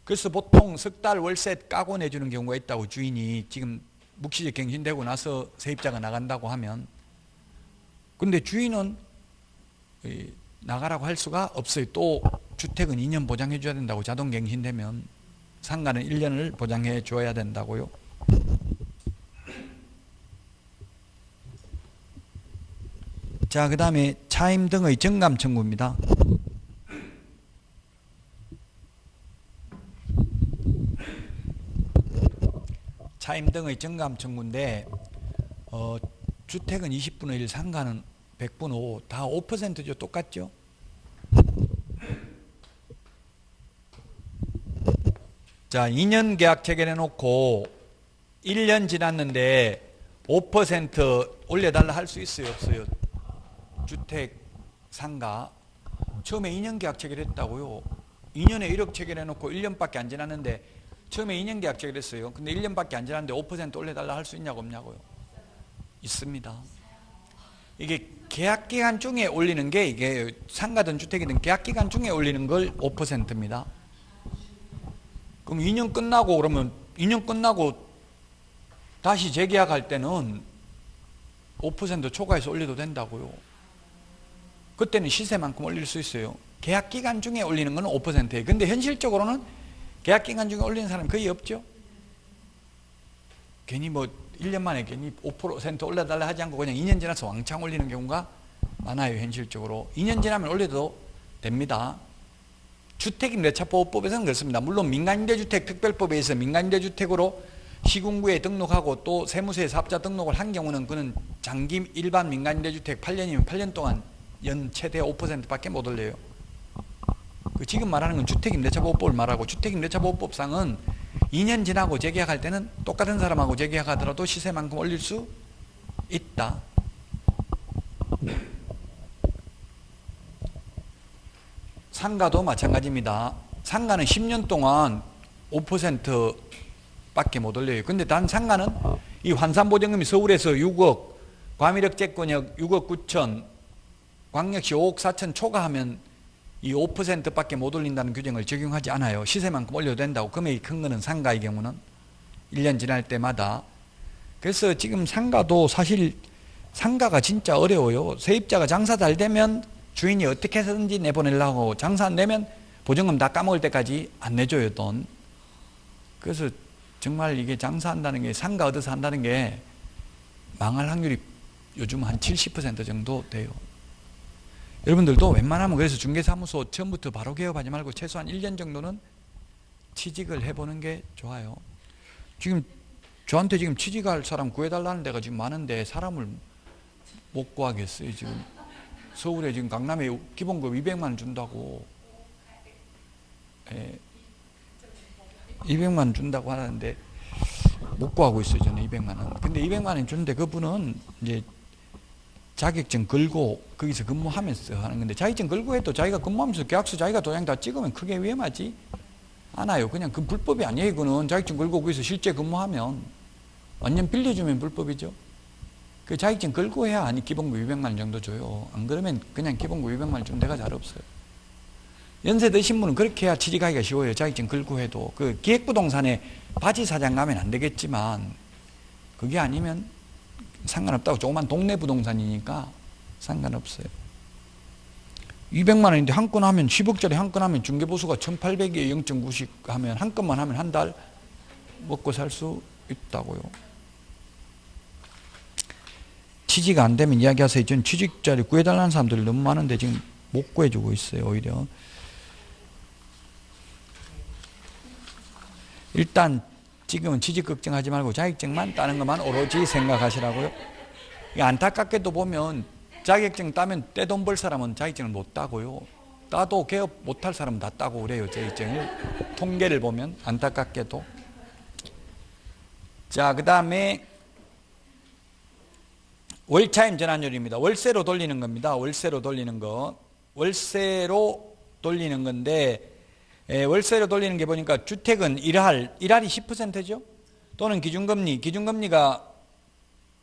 A: 그래서 보통 석 달 월세 까고 내주는 경우가 있다고, 주인이 지금 묵시적 갱신되고 나서 세입자가 나간다고 하면. 근데 주인은 나가라고 할 수가 없어요. 또 주택은 2년 보장해 줘야 된다고, 자동 갱신되면. 상가는 1년을 보장해 줘야 된다고요. 자, 그 다음에 차임 등의 정감 청구입니다. 차임 등의 정감 청구인데, 주택은 20분의 1, 상가는 100분의 5, 다 5%죠. 똑같죠? 자, 2년 계약 체결해 놓고 1년 지났는데 5% 올려달라 할 수 있어요, 없어요? 주택, 상가. 처음에 2년 계약 체결했다고요. 2년에 1억 체결해 놓고 1년밖에 안 지났는데, 처음에 2년 계약 체결했어요. 근데 1년밖에 안 지났는데 5% 올려달라 할 수 있냐고 없냐고요? 있습니다. 이게 계약 기간 중에 올리는 게, 이게 상가든 주택이든 계약 기간 중에 올리는 걸 5%입니다. 그럼 2년 끝나고, 그러면 2년 끝나고 다시 재계약할 때는 5% 초과해서 올려도 된다고요. 그때는 시세만큼 올릴 수 있어요. 계약 기간 중에 올리는 건 5%예요. 근데 현실적으로는 계약 기간 중에 올리는 사람이 거의 없죠. 괜히 뭐 1년 만에 괜히 5% 올려달라 하지 않고 그냥 2년 지나서 왕창 올리는 경우가 많아요, 현실적으로. 2년 지나면 올려도 됩니다. 주택임대차보호법에서는 그렇습니다. 물론 민간임대주택 특별법에 의해서 민간임대주택으로 시군구에 등록하고 또 세무서에 사업자 등록을 한 경우는, 그는 장기 일반 민간임대주택 8년이면 8년 동안 연 최대 5%밖에 못 올려요. 지금 말하는 건 주택임대차보호법을 말하고, 주택임대차보호법상은 2년 지나고 재계약할 때는 똑같은 사람하고 재계약하더라도 시세만큼 올릴 수 있다. 상가도 마찬가지입니다. 상가는 10년 동안 5%밖에 못 올려요. 근데 단 상가는 이 환산보증금이 서울에서 6억, 과밀억제권역 6억 9천, 광역시 5억 4천 초과하면 이 5%밖에 못 올린다는 규정을 적용하지 않아요. 시세만큼 올려도 된다고. 금액이 큰 거는 상가의 경우는 1년 지날 때마다. 그래서 지금 상가도 사실 상가가 진짜 어려워요. 세입자가 장사 잘 되면 주인이 어떻게 해서든지 내보내려고, 장사 안 되면 보증금 다 까먹을 때까지 안 내줘요, 돈. 그래서 정말 이게 장사한다는 게, 상가 얻어서 한다는 게 망할 확률이 요즘 한 70% 정도 돼요. 여러분들도 웬만하면 그래서 중개사무소 처음부터 바로 개업하지 말고 최소한 1년 정도는 취직을 해보는 게 좋아요. 지금 저한테 지금 취직할 사람 구해달라는 데가 지금 많은데 사람을 못 구하겠어요. 지금 서울에 지금 강남에 기본급 200만 원 준다고, 200만 원 준다고 하는데 못 구하고 있어요, 저는 200만 원. 근데 200만 원 주는데 그분은 이제 자격증 걸고 거기서 근무하면서 하는 건데, 자격증 걸고 해도 자기가 근무하면서 계약서 자기가 도장 다 찍으면 크게 위험하지 않아요. 그냥 그 불법이 아니에요. 그거는 자격증 걸고 거기서 실제 근무하면, 완전 빌려주면 불법이죠. 그 자격증 걸고 해야 아니 기본급 200만 원 정도 줘요. 안 그러면 그냥 기본급 200만 원 준 데가 잘 없어요. 연세 드신 분은 그렇게 해야 취직하기가 쉬워요. 자격증 걸고 해도. 그 기획부동산에 바지 사장 가면 안 되겠지만, 그게 아니면 상관없다고. 조그만 동네 부동산이니까 상관없어요. 200만 원인데 한 건 하면, 10억짜리 한 건 하면 중개보수가 1800에 0.9씩 하면, 한 건만 하면 한 달 먹고 살 수 있다고요. 취직 안 되면 이야기하세요. 전 취직자리 구해달라는 사람들이 너무 많은데 지금 못 구해주고 있어요, 오히려. 일단 지금은 취직 걱정하지 말고 자격증만 따는 것만 오로지 생각하시라고요. 안타깝게도 보면 자격증 따면 떼돈 벌 사람은 자격증을 못 따고요. 따도 개업 못할 사람은 다 따고 그래요. 자격증을. 통계를 보면 안타깝게도. 자, 그 다음에 월차임 전환율입니다. 월세로 돌리는 겁니다. 월세로 돌리는 거. 월세로 돌리는 건데, 월세로 돌리는 게 보니까 주택은 1할이 10%죠? 또는 기준금리가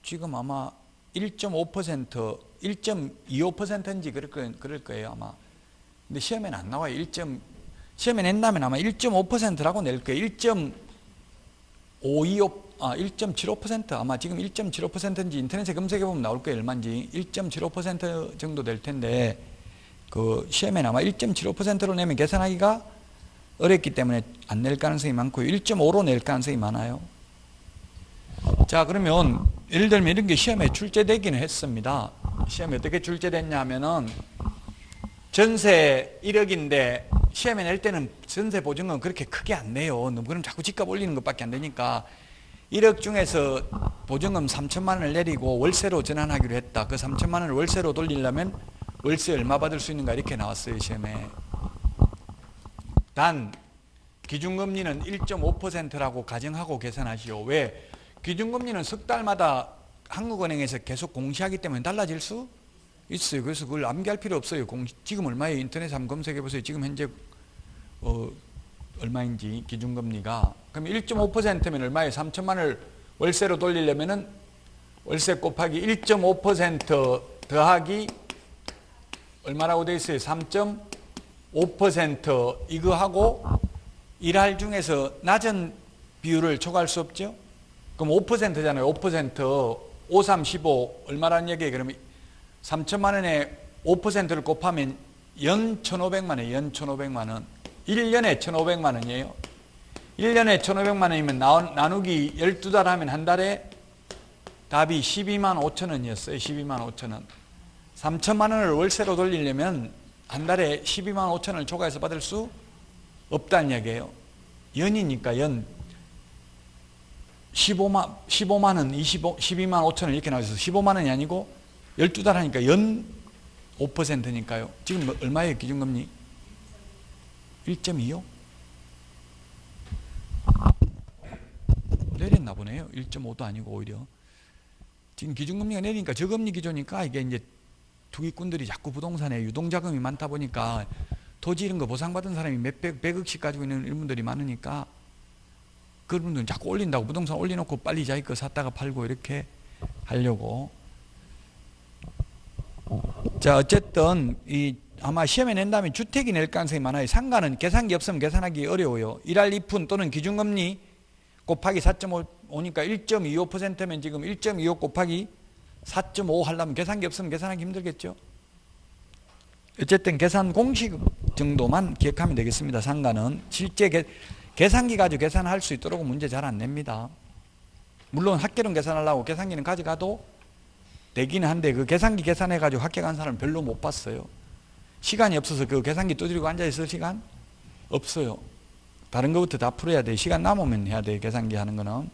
A: 지금 아마 1.5%, 1.25%인지 그럴 거예요, 아마. 근데 시험에는 안 나와요. 시험에 낸다면 아마 1.5%라고 낼 거예요. 1.75% 아마 지금 1.75%인지 인터넷에 검색해 보면 나올 거예요. 얼마인지. 1.75% 정도 될 텐데, 그 시험에는 아마 1.75%로 내면 계산하기가 어렵기 때문에 안 낼 가능성이 많고요. 1.5로 낼 가능성이 많아요. 자, 그러면 예를 들면 이런 게 시험에 출제되기는 했습니다. 시험에 어떻게 출제됐냐면은 전세 1억인데 시험에 낼 때는 전세 보증금 그렇게 크게 안 내요. 그럼 자꾸 집값 올리는 것밖에 안 되니까 1억 중에서 보증금 3천만 원을 내리고 월세로 전환하기로 했다. 그 3천만 원을 월세로 돌리려면 월세 얼마 받을 수 있는가 이렇게 나왔어요, 시험에. 단 기준금리는 1.5%라고 가정하고 계산하시오. 왜? 기준금리는 석 달마다 한국은행에서 계속 공시하기 때문에 달라질 수 있어요. 그래서 그걸 암기할 필요 없어요. 지금 얼마예요? 인터넷에 한번 검색해 보세요. 지금 현재 얼마인지 기준금리가. 그럼 1.5%면 얼마예요? 3천만 원을 월세로 돌리려면은 월세 곱하기 1.5% 더하기 얼마라고 되어 있어요? 3.5% 이거 하고 1할 중에서 낮은 비율을 초과할 수 없죠? 그럼 5%잖아요. 5%, 5, 3, 15 얼마라는 얘기예요? 그러면 3천만 원에 5%를 곱하면 연 1,500만 원, 연 1,500만 원. 1년에 1,500만 원이에요. 1년에 1,500만 원이면 나누기 12달 하면 한 달에 답이 12만 5천 원이었어요. 12만 5천 원. 3천만 원을 월세로 돌리려면 한 달에 12만 5천 원을 초과해서 받을 수 없다는 얘기예요. 연이니까 연 15만 원, 12만 5천 원 이렇게 나와서 15만 원이 아니고 12달 하니까 연 5%니까요. 지금 얼마예요, 기준금리? 1.25? 내렸나 보네요. 1.5도 아니고 오히려. 지금 기준금리가 내리니까 저금리 기조니까 이게 이제 투기꾼들이 자꾸 부동산에 유동자금이 많다 보니까 토지 이런 거 보상받은 사람이 백억씩 가지고 있는 이런 분들이 많으니까 그런 분들은 자꾸 올린다고 부동산 올려놓고 빨리 자기 거 샀다가 팔고 이렇게 하려고. 자, 어쨌든 아마 시험에 낸다면 주택이 낼 가능성이 많아요. 상가는 계산기 없으면 계산하기 어려워요. 1할 2푼 또는 기준금리 곱하기 4.5니까 1.25%면 지금 1.25 곱하기 4.5 하려면 계산기 없으면 계산하기 힘들겠죠. 어쨌든 계산 공식 정도만 기억하면 되겠습니다. 상가는 실제 계산기 가지고 계산할 수 있도록 문제 잘 안 냅니다. 물론 학계론 계산하려고 계산기는 가져가도 되기는 한데 그 계산기 계산해 가지고 학교 간 사람 별로 못 봤어요. 시간이 없어서 그 계산기 두드리고 앉아 있을 시간 없어요. 다른 것부터 다 풀어야 돼. 시간 남으면 해야 돼. 계산기 하는 거는.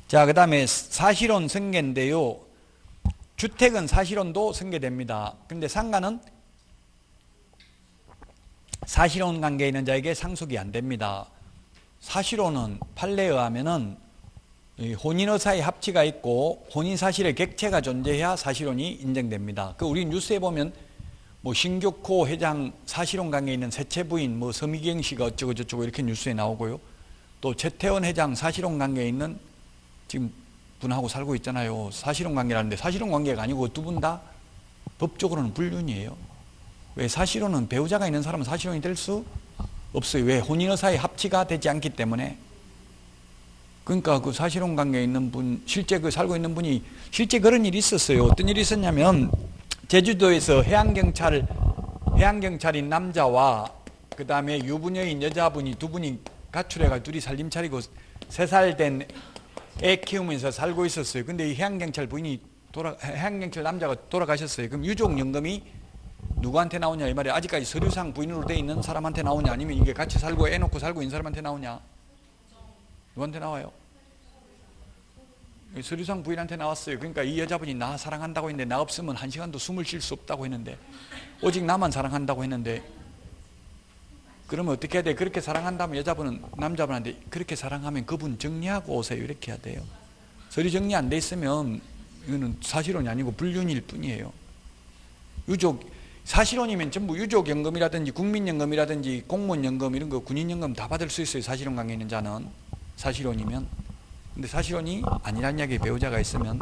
A: 자, 그 다음에 사실혼 승계인데요. 주택은 사실혼도 승계됩니다. 근데 상가는 사실혼 관계에 있는 자에게 상속이 안 됩니다. 사실혼은 판례에 의하면은 혼인의사의 합치가 있고 혼인사실의 객체가 존재해야 사실혼이 인정됩니다. 그 우리 뉴스에 보면 뭐 신격호 회장 사실혼 관계에 있는 셋째 부인 뭐 서미경 씨가 어쩌고 저쩌고 이렇게 뉴스에 나오고요. 또 최태원 회장 사실혼 관계에 있는 지금 분하고 살고 있잖아요. 사실혼 관계라는데 사실혼 관계가 아니고 두 분 다 법적으로는 불륜이에요. 왜? 사실혼은 배우자가 있는 사람은 사실혼이 될 수 없어요. 왜? 혼인의사의 합치가 되지 않기 때문에. 그러니까 그 사실혼 관계에 있는 분, 실제 그 살고 있는 분이 실제 그런 일이 있었어요. 어떤 일이 있었냐면 제주도에서 해양경찰인 남자와 그 다음에 유부녀인 여자분이 두 분이 가출해가 둘이 살림 차리고 3살 된 애 키우면서 살고 있었어요. 근데 이 해양경찰 남자가 돌아가셨어요. 그럼 유족연금이 누구한테 나오냐 이 말이에요. 아직까지 서류상 부인으로 돼 있는 사람한테 나오냐 아니면 이게 같이 살고 애 놓고 살고 있는 사람한테 나오냐. 누구한테 나와요? 서류상 부인한테 나왔어요. 그러니까 이 여자분이 나 사랑한다고 했는데 나 없으면 한 시간도 숨을 쉴 수 없다고 했는데 오직 나만 사랑한다고 했는데 그러면 어떻게 해야 돼? 그렇게 사랑한다면 여자분은 남자분한테 그렇게 사랑하면 그분 정리하고 오세요 이렇게 해야 돼요. 서류 정리 안 돼 있으면 이거는 사실혼이 아니고 불륜일 뿐이에요. 유족 사실혼이면 전부 유족연금이라든지 국민연금이라든지 공무원연금 이런 거 군인연금 다 받을 수 있어요. 사실혼 관계 있는 자는 사실혼이면. 근데 사실혼이 아니란 이야기 배우자가 있으면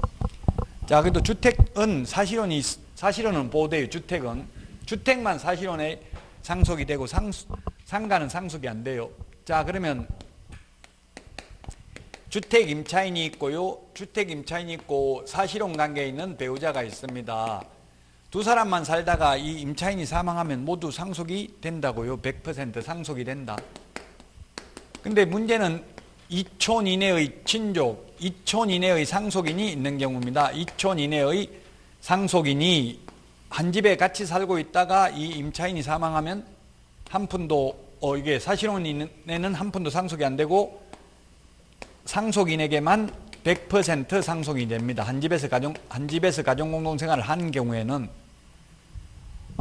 A: 자 그래도 주택은 사실혼은 보호돼요. 주택만 사실혼에 상속이 되고 상가는 상속이 안 돼요. 자 그러면 주택 임차인이 있고요. 주택 임차인이 있고 사실혼 관계에 있는 배우자가 있습니다. 두 사람만 살다가 이 임차인이 사망하면 모두 상속이 된다고요. 100% 상속이 된다. 근데 문제는 2촌 이내의 친족, 2촌 이내의 상속인이 있는 경우입니다. 2촌 이내의 상속인이 한 집에 같이 살고 있다가 이 임차인이 사망하면 한 푼도 이게 사실혼인에는 한 푼도 상속이 안 되고 상속인에게만 100% 상속이 됩니다. 한 집에서 가정 공동 생활을 한 경우에는.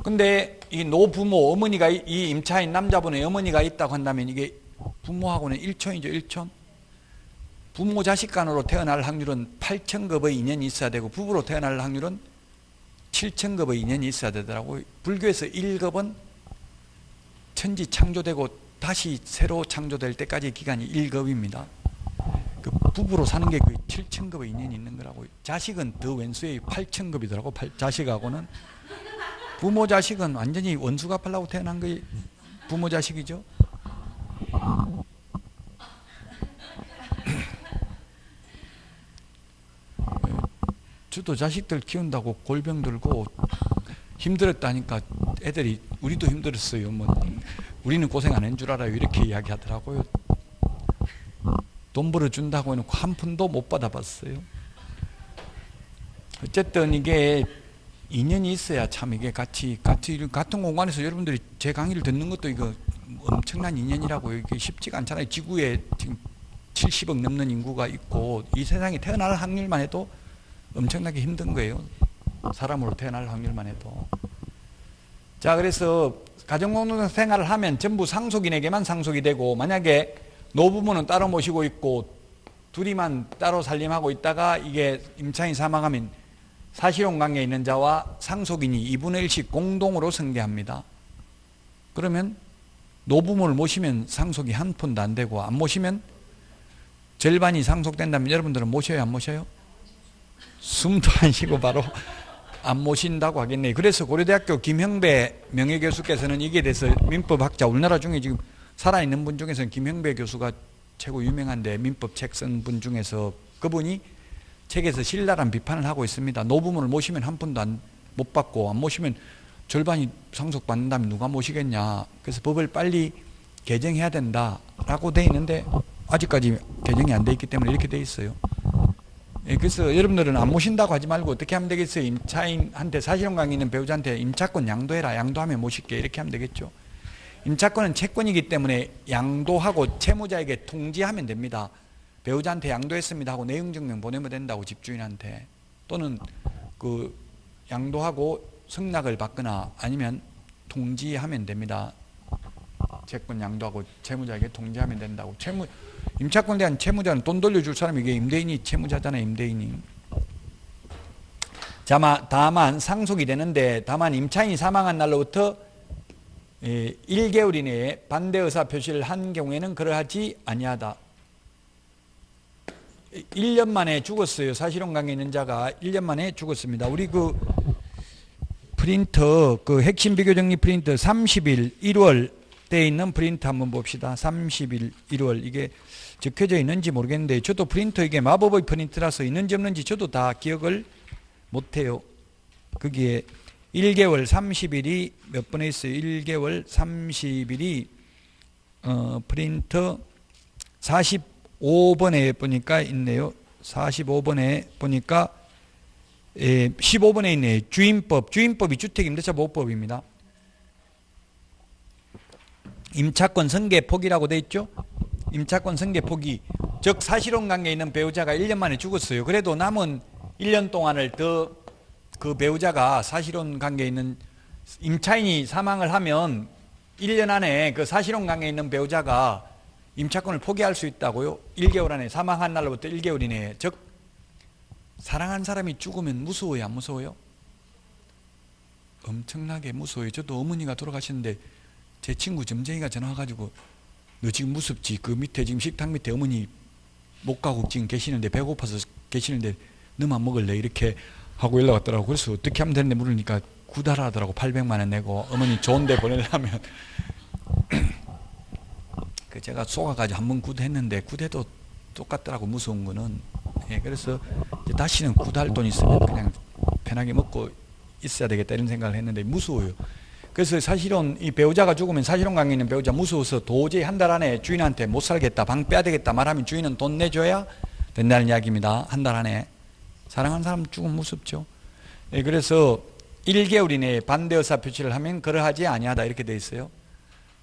A: 근데 이 노부모 어머니가 이 임차인 남자분의 어머니가 있다고 한다면 이게 부모하고는 1촌이죠. 1촌. 부모 자식 간으로 태어날 확률은 8천급의 인연이 있어야 되고 부부로 태어날 확률은 7천급의 인연이 있어야 되더라고요. 불교에서 1급은 천지 창조되고 다시 새로 창조될 때까지 기간이 1급입니다. 그 부부로 사는 게 거의 7천급의 인연이 있는 거라고. 자식은 더 왼수의 8천급이더라고. 자식하고는. 부모 자식은 완전히 원수 갚으려고 태어난 거의 부모 자식이죠. 저도 자식들 키운다고 골병 들고 힘들었다니까 애들이 우리도 힘들었어요. 뭐 우리는 고생 안 한 줄 알아요. 이렇게 이야기하더라고요. 돈 벌어준다고 해놓고 한 푼도 못 받아봤어요. 어쨌든 이게 인연이 있어야 참 이게 같은 공간에서 여러분들이 제 강의를 듣는 것도 이거 엄청난 인연이라고. 이게 쉽지가 않잖아요. 지구에 지금 70억 넘는 인구가 있고 이 세상에 태어날 확률만 해도 엄청나게 힘든 거예요. 사람으로 태어날 확률만 해도. 자 그래서 가정공동 생활을 하면 전부 상속인에게만 상속이 되고 만약에 노부모는 따로 모시고 있고 둘이만 따로 살림하고 있다가 이게 임차인 사망하면 사실혼 관계에 있는 자와 상속인이 2분의 1씩 공동으로 승계합니다. 그러면 노부모를 모시면 상속이 한 푼도 안 되고 안 모시면 절반이 상속된다면 여러분들은 모셔요? 안 모셔요? 숨도 안 쉬고 바로 안 모신다고 하겠네요. 그래서 고려대학교 김형배 명예교수께서는 이게 대해서 민법학자 우리나라 중에 지금 살아있는 분 중에서는 김형배 교수가 최고 유명한데 민법 책 쓴 분 중에서 그분이 책에서 신랄한 비판을 하고 있습니다. 노부모를 모시면 한 푼도 못 받고 안 모시면 절반이 상속받는다면 누가 모시겠냐. 그래서 법을 빨리 개정해야 된다라고 돼 있는데 아직까지 개정이 안 돼 있기 때문에 이렇게 돼 있어요. 그래서 여러분들은 안 모신다고 하지 말고 어떻게 하면 되겠어요? 임차인한테 사실혼 관계 있는 배우자한테 임차권 양도해라. 양도하면 모실게. 이렇게 하면 되겠죠. 임차권은 채권이기 때문에 양도하고 채무자에게 통지하면 됩니다. 배우자한테 양도했습니다 하고 내용증명 보내면 된다고 집주인한테. 또는 그 양도하고 승낙을 받거나 아니면 통지하면 됩니다. 채권 양도하고 채무자에게 통지하면 된다고. 임차권에 대한 채무자는 돈 돌려줄 사람이 이게 임대인이 채무자잖아요. 임대인이. 다만 상속이 되는데 다만 임차인이 사망한 날로부터 1개월 이내에 반대 의사 표시를 한 경우에는 그러하지 아니하다. 1년 만에 죽었어요. 사실혼 관계 있는 자가 1년 만에 죽었습니다. 우리 그 프린터, 그 핵심 비교 정리 프린터 30일 1월 때 있는 프린터 한번 봅시다. 30일 1월 이게 적혀져 있는지 모르겠는데 저도 프린터 이게 마법의 프린터라서 있는지 없는지 저도 다 기억을 못해요. 거기에 1개월 30일이 몇 번에 있어요. 1개월 30일이 프린터 45번에 보니까 있네요. 45번에 보니까 15번에 있네요. 주임법이 주택임대차보호법입니다. 임차권 승계폭이라고 돼 있죠. 임차권 승계폭이 즉 사실혼 관계에 있는 배우자가 1년 만에 죽었어요. 그래도 남은 1년 동안을 더 그 배우자가 사실혼 관계에 있는 임차인이 사망을 하면 1년 안에 그 사실혼 관계에 있는 배우자가 임차권을 포기할 수 있다고요. 1개월 안에, 사망한 날로부터 1개월 이내에. 즉 사랑한 사람이 죽으면 무서워요, 안 무서워요? 엄청나게 무서워요. 저도 어머니가 돌아가셨는데 제 친구 점쟁이가 전화 와가지고 너 지금 무섭지? 그 밑에 지금 식탁 밑에 어머니 못 가고 지금 계시는데 배고파서 계시는데 너만 먹을래? 이렇게 하고 연락 왔더라고. 그래서 어떻게 하면 되는데 물으니까 구달하더라고. 800만 원 내고 어머니 좋은 데 보내려면 그 제가 속아가지고 한번 구대했는데 구대도 똑같더라고. 무서운 거는. 예, 그래서 이제 다시는 구달 돈 있으면 그냥 편하게 먹고 있어야 되겠다 이런 생각을 했는데 무서워요. 그래서 사실은 이 배우자가 죽으면 사실혼 관계 있는 배우자 무서워서 도저히 한 달 안에 주인한테 못 살겠다, 방 빼야 되겠다 말하면 주인은 돈 내줘야 된다는 이야기입니다. 한 달 안에. 사랑하는 사람 죽으면 무섭죠. 예, 그래서 1개월 이내에 반대 의사 표시를 하면 그러하지 아니하다 이렇게 돼 있어요.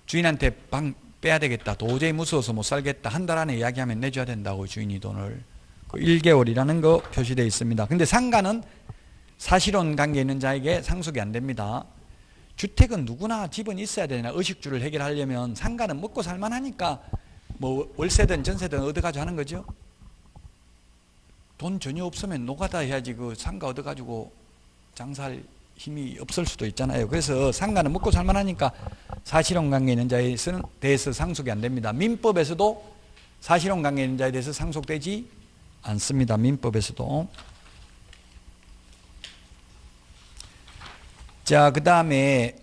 A: 주인한테 방 빼야 되겠다, 도저히 무서워서 못 살겠다, 한 달 안에 이야기하면 내줘야 된다고 주인이 돈을. 그 1개월이라는 거 표시되어 있습니다. 근데 상가는 사실혼 관계에 있는 자에게 상속이 안 됩니다. 주택은 누구나 집은 있어야 되나 의식주를 해결하려면 상가는 먹고 살만하니까 뭐 월세든 전세든 얻어가지고 하는 거죠. 돈 전혀 없으면 노가다 해야지 그 상가 얻어가지고 장사할 힘이 없을 수도 있잖아요. 그래서 상가는 먹고 살만하니까 사실혼 관계에 있는 자에 대해서 상속이 안 됩니다. 민법에서도 사실혼 관계에 있는 자에 대해서 상속되지 않습니다. 민법에서도. 자, 그 다음에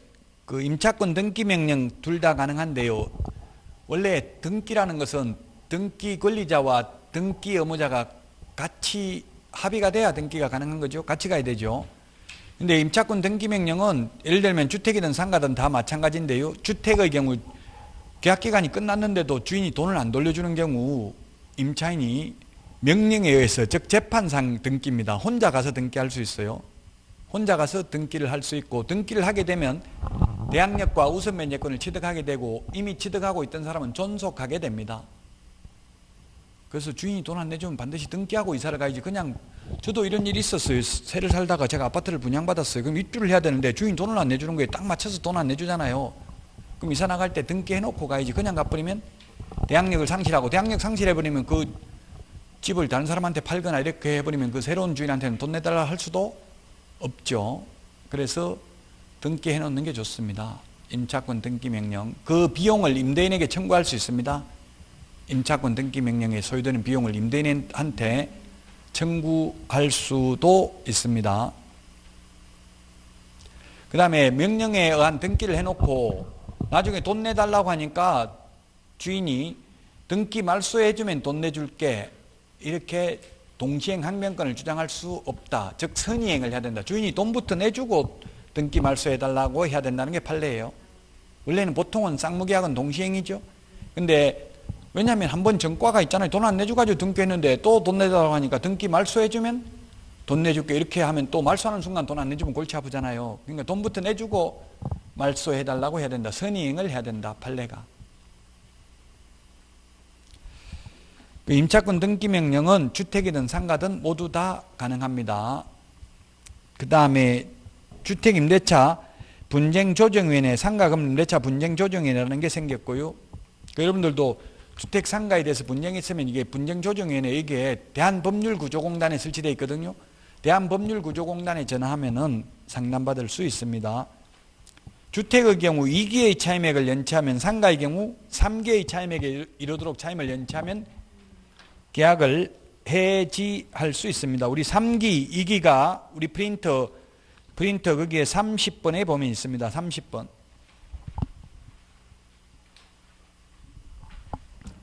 A: 그 임차권 등기 명령 둘 다 가능한데요. 원래 등기라는 것은 등기 권리자와 등기 의무자가 같이 합의가 돼야 등기가 가능한 거죠. 같이 가야 되죠. 근데 임차권 등기 명령은 예를 들면 주택이든 상가든 다 마찬가지인데요. 주택의 경우 계약기간이 끝났는데도 주인이 돈을 안 돌려주는 경우 임차인이 명령에 의해서, 즉 재판상 등기입니다. 혼자 가서 등기할 수 있어요. 혼자 가서 등기를 할 수 있고, 등기를 하게 되면 대항력과 우선 면제권을 취득하게 되고 이미 취득하고 있던 사람은 존속하게 됩니다. 그래서 주인이 돈 안 내주면 반드시 등기하고 이사를 가야지. 그냥 저도 이런 일이 있었어요. 새를 살다가 제가 아파트를 분양받았어요. 그럼 입주를 해야 되는데 주인 돈을 안 내주는 거에 딱 맞춰서 돈 안 내주잖아요. 그럼 이사 나갈 때 등기해놓고 가야지. 그냥 가버리면 대항력을 상실하고, 대항력 상실해버리면 그 집을 다른 사람한테 팔거나 이렇게 해버리면 그 새로운 주인한테는 돈 내달라 할 수도 없죠. 그래서 등기해 놓는 게 좋습니다. 임차권 등기 명령. 그 비용을 임대인에게 청구할 수 있습니다. 임차권 등기 명령에 소요되는 비용을 임대인한테 청구할 수도 있습니다. 그 다음에 명령에 의한 등기를 해놓고 나중에 돈 내달라고 하니까 주인이 등기 말소해주면 돈 내줄게 이렇게 동시행 항변권을 주장할 수 없다. 즉 선의행을 해야 된다. 주인이 돈부터 내주고 등기 말소해달라고 해야 된다는 게 판례예요. 원래는 보통은 쌍무계약은 동시행이죠. 근데 왜냐하면 한번 전과가 있잖아요. 돈 안 내줘가지고 등기했는데 또 돈 내달라고 하니까 등기 말소해주면 돈 내줄게 이렇게 하면 또 말소하는 순간 돈 안 내주면 골치 아프잖아요. 그러니까 돈부터 내주고 말소해달라고 해야 된다. 선의행을 해야 된다. 판례가. 임차권 등기 명령은 주택이든 상가든 모두 다 가능합니다. 그 다음에 주택임대차 분쟁조정위원회, 상가금임대차 분쟁조정위원회라는 게 생겼고요. 여러분들도 주택 상가에 대해서 분쟁이 있으면 이게 분쟁조정위원회, 이게 대한법률구조공단에 설치되어 있거든요. 대한법률구조공단에 전화하면은 상담받을 수 있습니다. 주택의 경우 2기의 차임액을 연체하면, 상가의 경우 3기의 차임액에 이르도록 차임을 연체하면 계약을 해지할 수 있습니다. 우리 3기, 2기가 우리 프린터 거기에 30번에 보면 있습니다. 30번.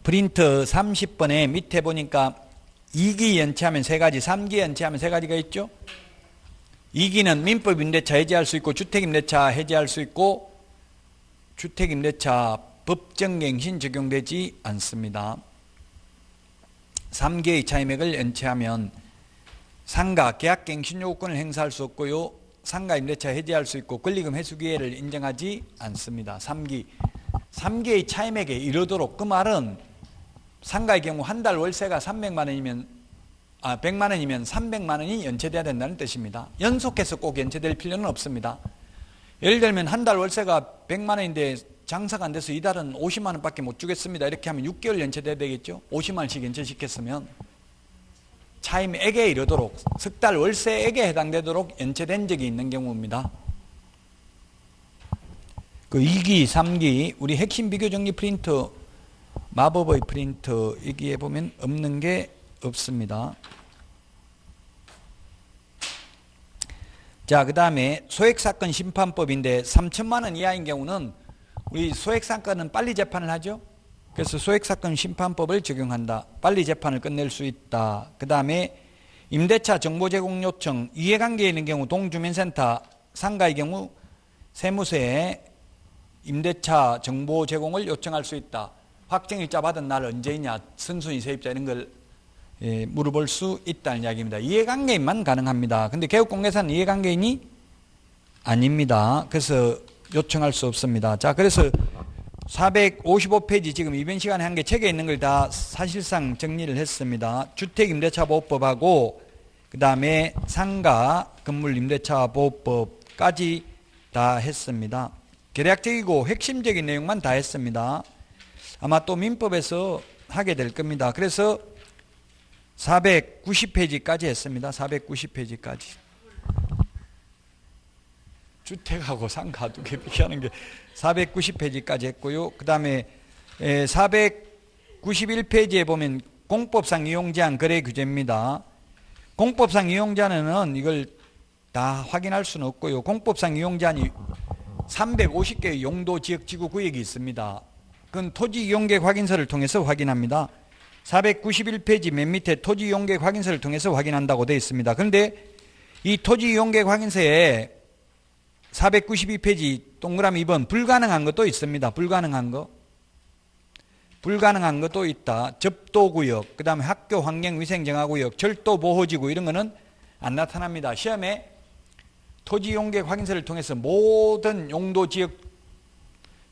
A: 프린터 30번에 밑에 보니까 2기 연체하면 3가지, 3기 연체하면 3가지가 있죠. 2기는 민법임대차 해지할 수 있고, 주택임대차 해지할 수 있고, 주택임대차 법정갱신 적용되지 않습니다. 3개의 차임액을 연체하면 상가 계약갱신 요구권을 행사할 수 없고요. 상가 임대차 해지할 수 있고 권리금 회수 기회를 인정하지 않습니다. 3기의 차임액에 이르도록, 그 말은 상가의 경우 한 달 월세가 300만 원이면 100만 원이면 300만 원이 연체돼야 된다는 뜻입니다. 연속해서 꼭 연체될 필요는 없습니다. 예를 들면 한 달 월세가 100만 원인데 장사가 안 돼서 이달은 50만 원밖에 못 주겠습니다. 이렇게 하면 6개월 연체돼야 되겠죠. 50만 원씩 연체시켰으면 차임액에 이르도록 석 달 월세액에 해당되도록 연체된 적이 있는 경우입니다. 그 2기, 3기 우리 핵심 비교정리 프린터 마법의 프린터 여기에 보면 없는 게 없습니다. 자, 그 다음에 소액사건 심판법인데 3천만 원 이하인 경우는 우리 소액사건은 빨리 재판을 하죠. 그래서 소액사건 심판법을 적용한다. 빨리 재판을 끝낼 수 있다. 그 다음에 임대차 정보 제공 요청 이해관계에 있는 경우 동주민센터 상가의 경우 세무서에 임대차 정보 제공을 요청할 수 있다. 확정일자 받은 날 언제이냐, 선순위 세입자 이런 걸 물어볼 수 있다는 이야기입니다. 이해관계인만 가능합니다. 근데 개업공개사는 이해관계인이 아닙니다. 그래서 요청할 수 없습니다. 자, 그래서 455페이지 지금 이번 시간에 한 게 책에 있는 걸 다 사실상 정리를 했습니다. 주택임대차보호법하고 그 다음에 상가 건물임대차보호법까지 다 했습니다. 계략적이고 핵심적인 내용만 다 했습니다. 아마 또 민법에서 하게 될 겁니다. 그래서 490페이지까지 했습니다. 490페이지까지. 주택하고 상가 두 개 비교하는 게 490페이지까지 했고요. 그 다음에 491페이지에 보면 공법상 이용제한 거래 규제입니다. 공법상 이용제한은 이걸 다 확인할 수는 없고요. 공법상 이용제한이 350개의 용도 지역 지구 구역이 있습니다. 그건 토지 이용계획 확인서를 통해서 확인합니다. 491페이지 맨 밑에 토지 이용계획 확인서를 통해서 확인한다고 되어 있습니다. 그런데 이 토지 이용계획 확인서에 492페이지 동그라미 2번 불가능한 것도 있습니다. 불가능한 것도 있다. 접도구역, 그 다음에 학교 환경위생정화구역, 절도보호지구 이런 거는 안 나타납니다. 시험에 토지 이용계획 확인서를 통해서 모든 용도 지역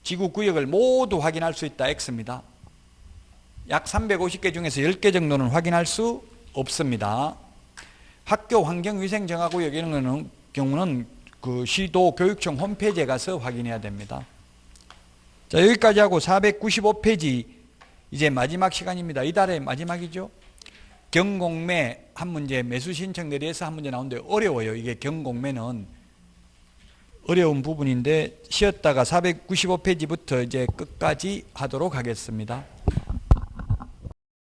A: 지구 구역을 모두 확인할 수 있다. X입니다. 약 350개 중에서 10개 정도는 확인할 수 없습니다. 학교 환경위생정화구역 이런 경우는 그 시도 교육청 홈페이지에 가서 확인해야 됩니다. 자, 여기까지 하고 495페이지 이제 마지막 시간입니다. 이달의 마지막이죠. 경공매 한 문제, 매수 신청 내리에서 한 문제 나오는데 어려워요. 이게 경공매는 어려운 부분인데 쉬었다가 495페이지부터 이제 끝까지 하도록 하겠습니다.